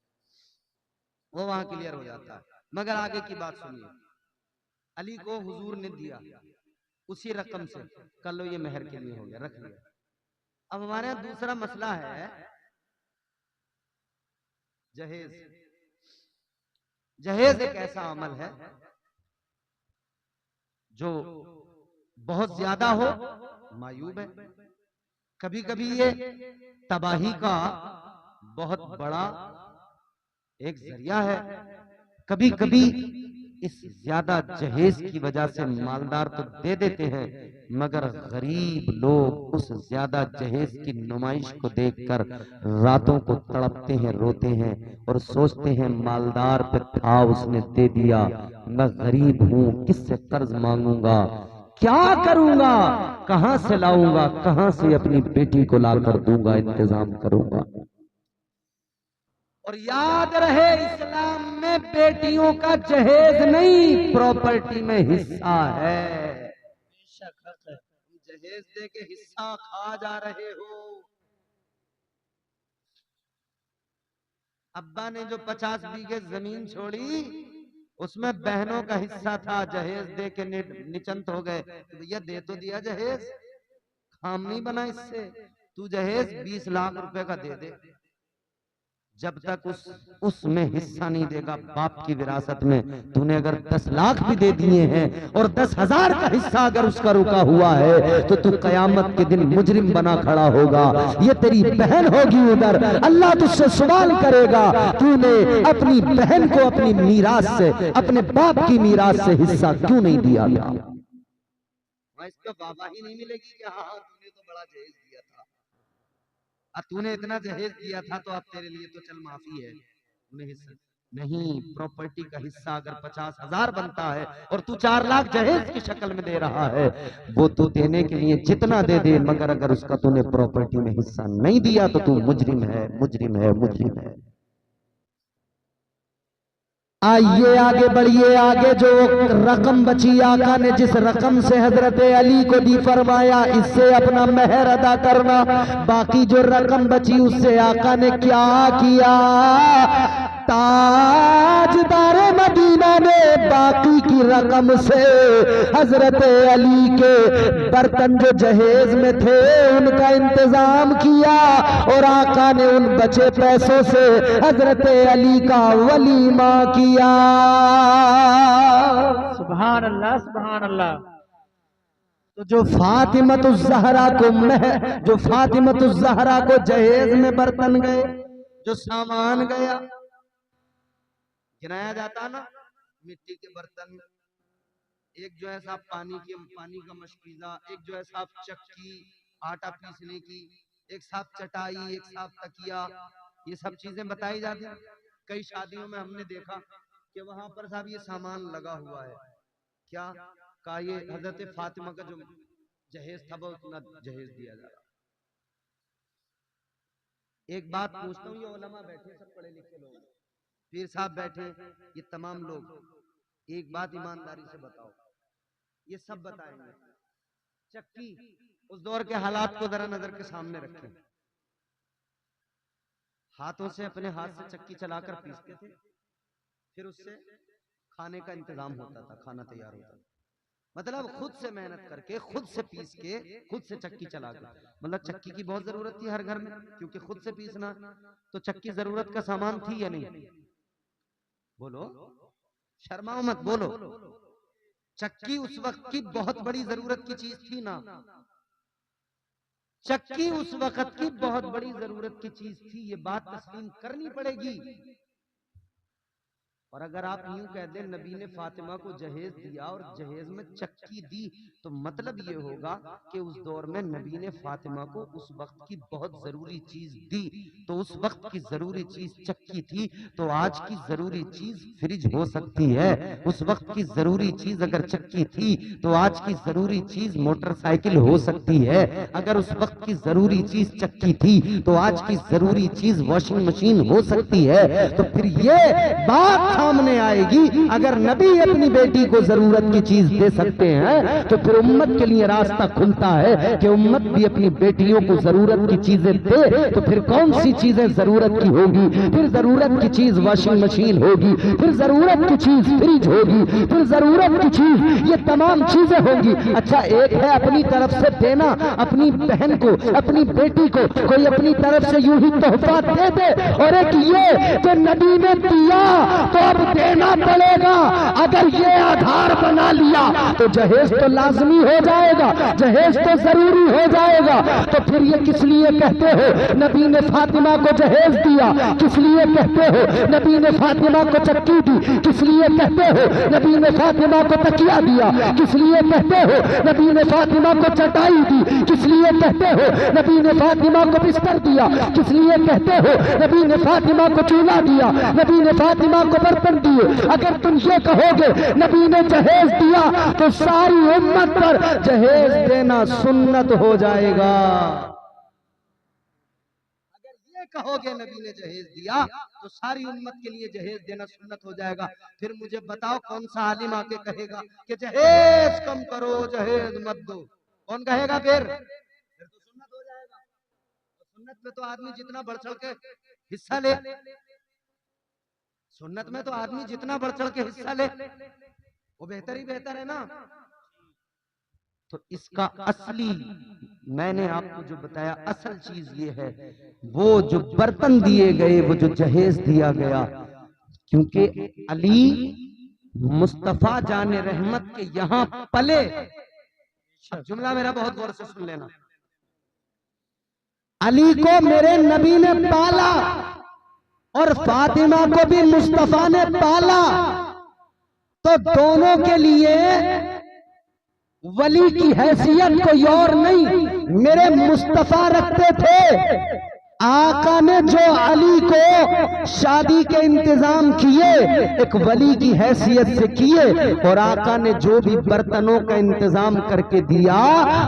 [SPEAKER 1] वो वहां क्लियर हो जाता है। मगर आगे की बात सुनिए, अली को हुजूर ने दिया उसी रकम से, कर लो ये मेहर के लिए हो गया, रख लिया। अब हमारे यहाँ दूसरा मसला है जहेज। जहेज एक ऐसा अमल है जो बहुत ज्यादा हो मायूब है, कभी कभी ये तबाही का बहुत बड़ा एक जरिया है। कभी कभी इस ज्यादा जहेज की वजह से मालदार तो दे देते हैं, मगर गरीब लोग उस ज्यादा जहेज की नुमाइश को देखकर रातों को तड़पते हैं, रोते हैं और सोचते हैं मालदार पे था उसने दे दिया, मैं गरीब हूं, किससे कर्ज मांगूंगा, क्या करूंगा, कहां से लाऊंगा, कहां से अपनी बेटी को लाकर दूंगा, इंतजाम करूंगा। और याद रहे इस्लाम में बेटियों का जहेज नहीं, प्रॉपर्टी में हिस्सा है। जहेज दे के हिस्सा खा जा रहे हो। अब्बा ने जो 50 बीघे जमीन छोड़ी, उसमें बहनों का हिस्सा था, जहेज दे के निचंत हो गए। तो भैया दे तो दिया जहेज, काम नहीं बना इससे। तू जहेज 20 लाख रुपए का दे दे, जब तक उसमें हिस्सा नहीं देगा बाप की विरासत में। तूने अगर 10 लाख भी दे दिए हैं और 10,000 का हिस्सा अगर उसका रुका हुआ है, तो तू कयामत के दिन मुजरिम बना खड़ा होगा। ये तेरी बहन होगी उधर, अल्लाह तुझसे सवाल करेगा, तूने अपनी बहन को अपनी मीरास से, अपने बाप की मीरास से हिस्सा क्यों नहीं दिया था? इसका बाबा ही नहीं मिलेगी कि हाँ तूने तो बड़ा जहेज दिया था, तूने इतना जहेज दिया था तो अब तेरे लिए तो चल माफी है, उन्हें हिस्सा नहीं। प्रॉपर्टी का हिस्सा अगर 50,000 बनता है और तू 4 लाख जहेज की शक्ल में दे रहा है, वो तू देने के लिए जितना दे दे, मगर अगर उसका तूने प्रॉपर्टी में हिस्सा नहीं दिया तो तू मुजरिम है, मुजरिम है, मुजरिम है। आइए आगे बढ़िए, आगे जो रकम बची आका ने जिस रकम से हजरत अली को दी, फरमाया इससे अपना मेहर अदा करना। बाकी जो रकम बची उससे आका ने क्या किया? ताजदार मदीना ने बाकी की रकम से हजरत अली के बर्तन जो जहेज में थे उनका इंतजाम किया, और आका ने उन बचे पैसों से हजरत अली का वलीमा किया।
[SPEAKER 2] सुभान अल्लाह, सुभान अल्लाह।
[SPEAKER 1] तो जो फातिमतुज़्ज़हरा को जहेज में बर्तन गए, जो सामान गया, गिनाया जाता ना, मिट्टी के बर्तन, एक जो है साहब पानी का मशकीजा, एक जो है साहब चक्की आटा पीसने की, एक साहब चटाई, एक साहब तकिया, ये सब चीजें बताई जाती हैं। कई शादियों में हमने देखा कि वहां पर साहब ये सामान लगा हुआ है, क्या का ये हजरत फातिमा का जो जहेज था वो उतना जहेज दिया जा रहा। एक बात पूछता हूँ, ये उलमा बैठे सब पढ़े लिखे लोग, पीर साहब बैठे, ये तमाम लोग, एक बात ईमानदारी से बताओ, ये सब बताएंगे, चक्की उस दौर के हालात को जरा नजर के सामने रखें। हाथों से, अपने हाथ से चक्की चलाकर पीसते थे, फिर उससे खाने का इंतजाम होता था, खाना तैयार होता था। मतलब खुद से मेहनत करके, खुद से पीस के, खुद से चक्की चला के, मतलब चक्की की बहुत जरूरत थी हर घर में, क्योंकि खुद से पीसना, तो चक्की जरूरत का सामान थी या नहीं? बोलो, शर्माओ मत, बोलो। चक्की उस वक्त की बहुत बड़ी जरूरत की चीज थी ना, चक्की उस वक्त की बहुत बड़ी जरूरत की चीज थी, ये बात तस्लीम करनी पड़ेगी। और अगर आप यूं कह दें नबी ने फातिमा को जहेज दिया और जहेज में चक्की दी, तो मतलब ये होगा कि उस दौर में नबी ने फातिमा को उस वक्त की बहुत जरूरी चीज दी। तो उस वक्त की जरूरी चीज चक्की थी, तो आज की जरूरी चीज फ्रिज हो सकती है। उस वक्त की जरूरी चीज अगर चक्की थी, तो आज की जरूरी चीज मोटरसाइकिल हो सकती है। अगर उस वक्त की जरूरी चीज चक्की थी, तो आज की जरूरी चीज वॉशिंग मशीन हो सकती है। तो फिर ये बात सामने आएगी, अगर नबी अपनी बेटी को जरूरत की चीज दे सकते हैं, तो फिर उम्मत के लिए रास्ता खुलता है कि उम्मत भी अपनी बेटियों को जरूरत की चीजें दे। तो फिर कौन सी चीजें जरूरत की होगी? फिर जरूरत की चीज वॉशिंग मशीन होगी, फिर जरूरत की चीज फ्रिज होगी, फिर जरूरत की चीज ये तमाम चीजें होंगी। अच्छा, एक है अपनी तरफ से देना, अपनी बहन को, अपनी बेटी को कोई अपनी तरफ से यूं ही तोहफा दे दे, और एक ये जो नबी ने दिया तो अब देना पड़ेगा। अगर ये आधार बना लिया तो जहेज तो लाजमी हो जाएगा, जहेज तो जरूरी हो जाएगा। तो फिर ये किस लिए कहते हो नबी ने फातिमा को जहेज दिया? किस लिए कहते हो नबी ने फातिमा को चक्की दी? किस लिए कहते हो नबी ने फातिमा को तकिया दिया? किस लिए कहते हो नबी ने फातिमा को चटाई दी? किस लिए कहते हो नबी ने फातिमा को बिस्तर दिया? किस लिए कहते हो नबी ने फातिमा को चूल्हा दिया, नबी ने फातिमा को बर्तन दिए? अगर तुम ये कहोगे नबी ने जहेज दिया, तो सारी उम्मत पर जहेज देना सुन्नत हो जाएगा। अगर ये कहोगे नबी ने जहेज दिया, तो सारी उम्मत के लिए जहेज देना सुन्नत हो जाएगा। फिर मुझे बताओ कौन सा आलिम आके कहेगा कि जहेज कम करो, जहेज मत दो? कौन कहेगा? फिर तो सुन्नत हो जाएगा। तो सुन्नत में तो आदमी जितना बढ़ चढ़ के हिस्सा ले, सुन्नत में तो आदमी जितना बढ़ चढ़ के हिस्सा ले वो बेहतर ही बेहतर है ना। तो इसका असली मैंने आपको जो बताया असल चीज ये है, वो जो बर्तन दिए गए, वो जो जहेज दिया गया, क्योंकि अली मुस्तफा जाने रहमत के यहां पले। अब जुमला मेरा बहुत गौर से सुन लेना।
[SPEAKER 3] अली को मेरे नबी ने पाला और फातिमा को भी मुस्तफा ने पाला, तो दोनों के लिए वली की हैसियत कोई और नहीं, मेरे मुस्तफा रखते थे। आका ने जो अली को शादी के इंतजाम किए एक वली की हैसियत से किए, और आका ने जो भी बर्तनों का इंतजाम करके दिया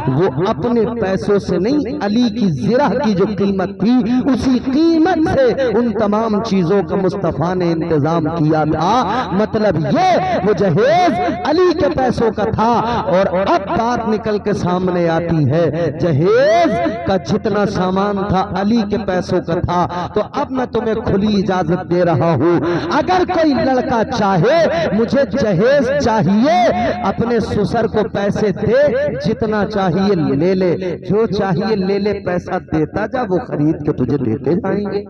[SPEAKER 3] वो अपने पैसों से नहीं, अली की ज़िरा की जो कीमत थी उसी कीमत से उन तमाम चीजों का मुस्तफा ने इंतजाम किया था। मतलब ये वो जहेज अली के पैसों का था। और अब बात निकल के सामने आती है, जहेज का जितना सामान था अली के पैसों का था। तो अब मैं तुम्हें खुली इजाजत दे रहा हूं, अगर कोई लड़का चाहे मुझे जहेज चाहिए, अपने ससुर को पैसे दे, जितना चाहिए ले ले, जो चाहिए ले ले, पैसा देता जा, वो खरीद के तुझे देते जाएंगे।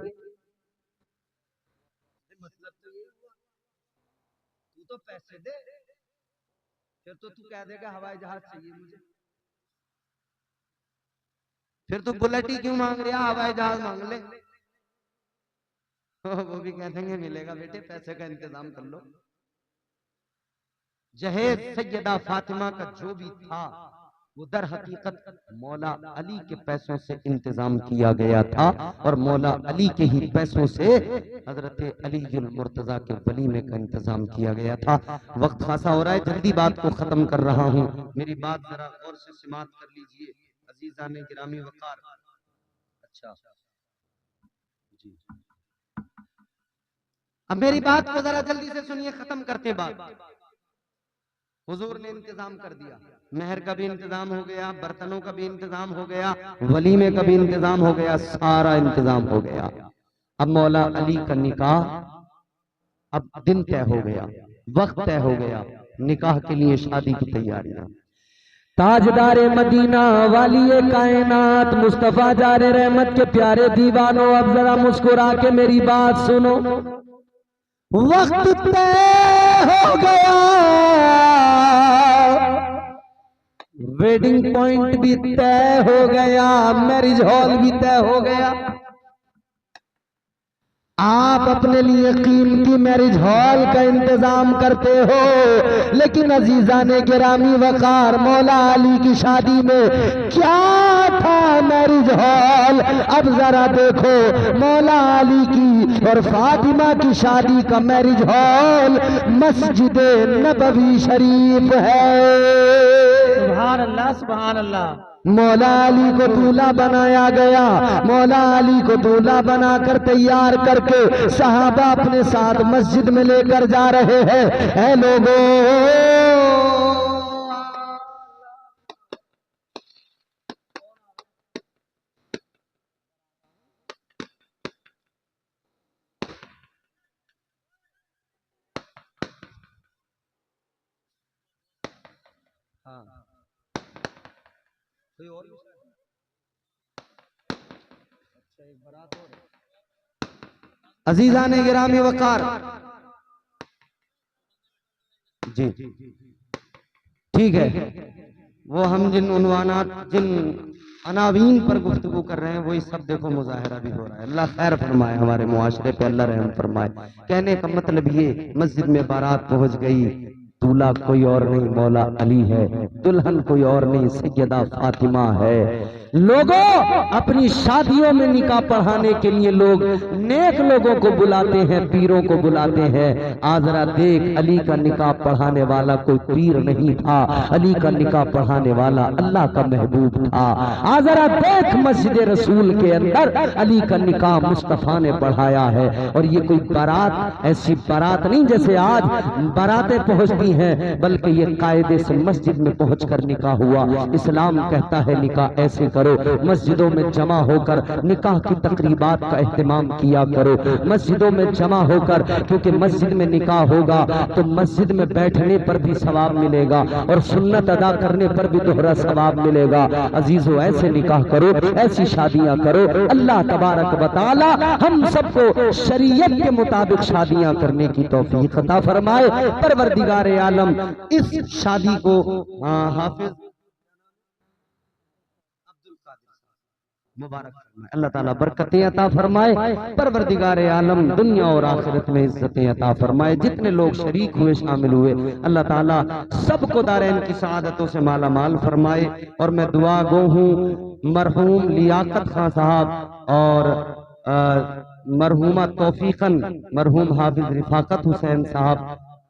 [SPEAKER 1] मतलब तो ये हुआ, तू तो पैसे दे, फिर तो तू कह देगा हवाई जहाज चाहिए मुझे, फिर तो बुलेट ही क्यों मांग रहा, हवाई जहाज मांग ले। वो भी कह देंगे मिलेगा बेटे, पैसे का इंतजाम कर लो। जहेज सैयदा फातिमा का जो भी था वो दर हकीकत मौला अली के पैसों से इंतजाम किया गया था, और मौला अली के ही पैसों से हजरत अलीजुल मुर्तजा के वलीमे का इंतजाम किया गया था। वक्त खासा हो रहा है, जल्दी बात को खत्म कर रहा हूँ, मेरी बात जरा गौर से समात कर लीजिए अजीजाने गिरामी वकार। अच्छा जी, अब मेरी बात को जरा जल्दी से सुनिए, खत्म करते बात। हुजूर ने इंतजाम कर दिया, मेहर का भी इंतजाम हो गया, बर्तनों का भी इंतजाम हो गया, वलीमे का भी इंतजाम हो गया, सारा इंतजाम हो गया। अब मौला अली का निकाह, अब दिन तय हो गया, वक्त तय हो गया, निकाह के लिए शादी की तैयारियां।
[SPEAKER 3] ताजदारे मदीना वाली कायनात मुस्तफा जारे रहमत के प्यारे दीवानों, अब जरा मुस्कुरा के मेरी बात सुनो। वक्त तय हो गया, वेडिंग पॉइंट भी तय हो गया, मैरिज हॉल भी तय हो गया। आप अपने लिए कीमती मैरिज हॉल का इंतजाम करते हो, लेकिन अजीजाने गिरामी वकार, मौला अली की शादी में क्या था मैरिज हॉल? अब जरा देखो, मौला अली की और फातिमा की शादी का मैरिज हॉल मस्जिद नबवी शरीफ है।
[SPEAKER 2] सुभान अल्लाह, सुभान अल्लाह।
[SPEAKER 3] मौला अली को दूल्हा बनाया गया, मौला अली को दूल्हा बनाकर तैयार करके सहाबा अपने साथ मस्जिद में लेकर जा रहे हैं। ऐ लोगों,
[SPEAKER 1] कोई और अच्छा, एक बारात और। अजीजाने गिरामी वकार जी, ठीक है, वो हम जिन उन्वानात, जिन अनावीन पर गुफ्तगू कर रहे हैं, वही सब देखो मुजाहिरा भी हो रहा है। अल्लाह खैर फरमाए, हमारे मुआशरे पे अल्लाह रहम फरमाए। कहने का मतलब ये, मस्जिद में बारात पहुंच गई, दूल्हा कोई और नहीं मौला अली है, दुल्हन कोई और नहीं सैयदा फातिमा है।
[SPEAKER 3] लोगों, अपनी शादियों में निकाह पढ़ाने के लिए लोग नेक लोगों को बुलाते हैं, पीरों को बुलाते हैं। आज जरा देख, अली का निकाह पढ़ाने वाला कोई पीर नहीं था, अली का निकाह पढ़ाने वाला अल्लाह का महबूब था। आज जरा देख, मस्जिद रसूल के अंदर अली का निकाह मुस्तफा ने पढ़ाया है। और ये कोई बारात, ऐसी बारात नहीं जैसे आज बारातें पहुंचती हैं, बल्कि ये कायदे से मस्जिद में पहुंचकर निकाह हुआ। इस्लाम कहता है निकाह ऐसे करो, मस्जिदों में जमा होकर निकाह की तकरीबात का एहतमाम किया करो, मस्जिदों में जमा होकर, क्योंकि मस्जिद में निकाह होगा तो मस्जिद में बैठने पर भी सवाब मिलेगा और सुन्नत अदा करने पर भी दोहरा सवाब मिलेगा। अजीजों, ऐसे निकाह करो, ऐसी शादियां करो। अल्लाह तबारक व तआला हम सबको शरीयत के मुताबिक शादियां करने की तौफीक अता फरमाए। परवरदिगार आलम इस शादी को हाफिज मुबारक फरमाए, अल्लाह ताला बरकतें अता फरमाए। परवरदिगार आलम दुनिया और आखिरत में इज्जतें अता फरमाए। जितने लोग शरीक हुए, शामिल हुए, अल्लाह ताला सबको दारैन की सआदतों से माला माल फरमाए। और मैं दुआ गो हूँ मरहूम लियाकत खां साहब और मरहूमा तौफीकन मरहूम हाफिज रिफाकत हुसैन साहब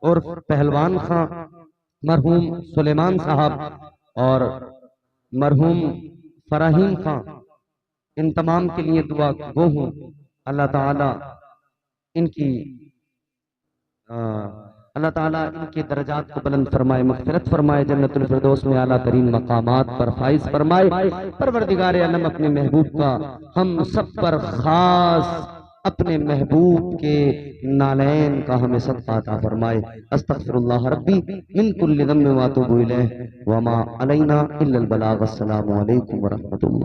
[SPEAKER 3] और पहलवान खां मरहूम सुलेमान साहब और मरहूम फराहीम खां, इन तमाम के लिए दुआ गो हूँ। अल्लाह ताला इनके दर्जात को बुलंद फरमाए, मग़फ़िरत फरमाए, जन्नतुल फिरदौस में आला तरीन मकामात पर फाइज फरमाए। परवरदिगार आलम अपने महबूब का हम सब पर खास अपने महबूब के नालैन का हमें सदका अता फरमाए। अस्तग़फिरुल्लाह रब्बी मिन कुल्लि ज़म्बिन व अतूबु इलैह व मा अलैना इल्लल बलाग। अस्सलामु अलैकुम व रहमतुल्लाह।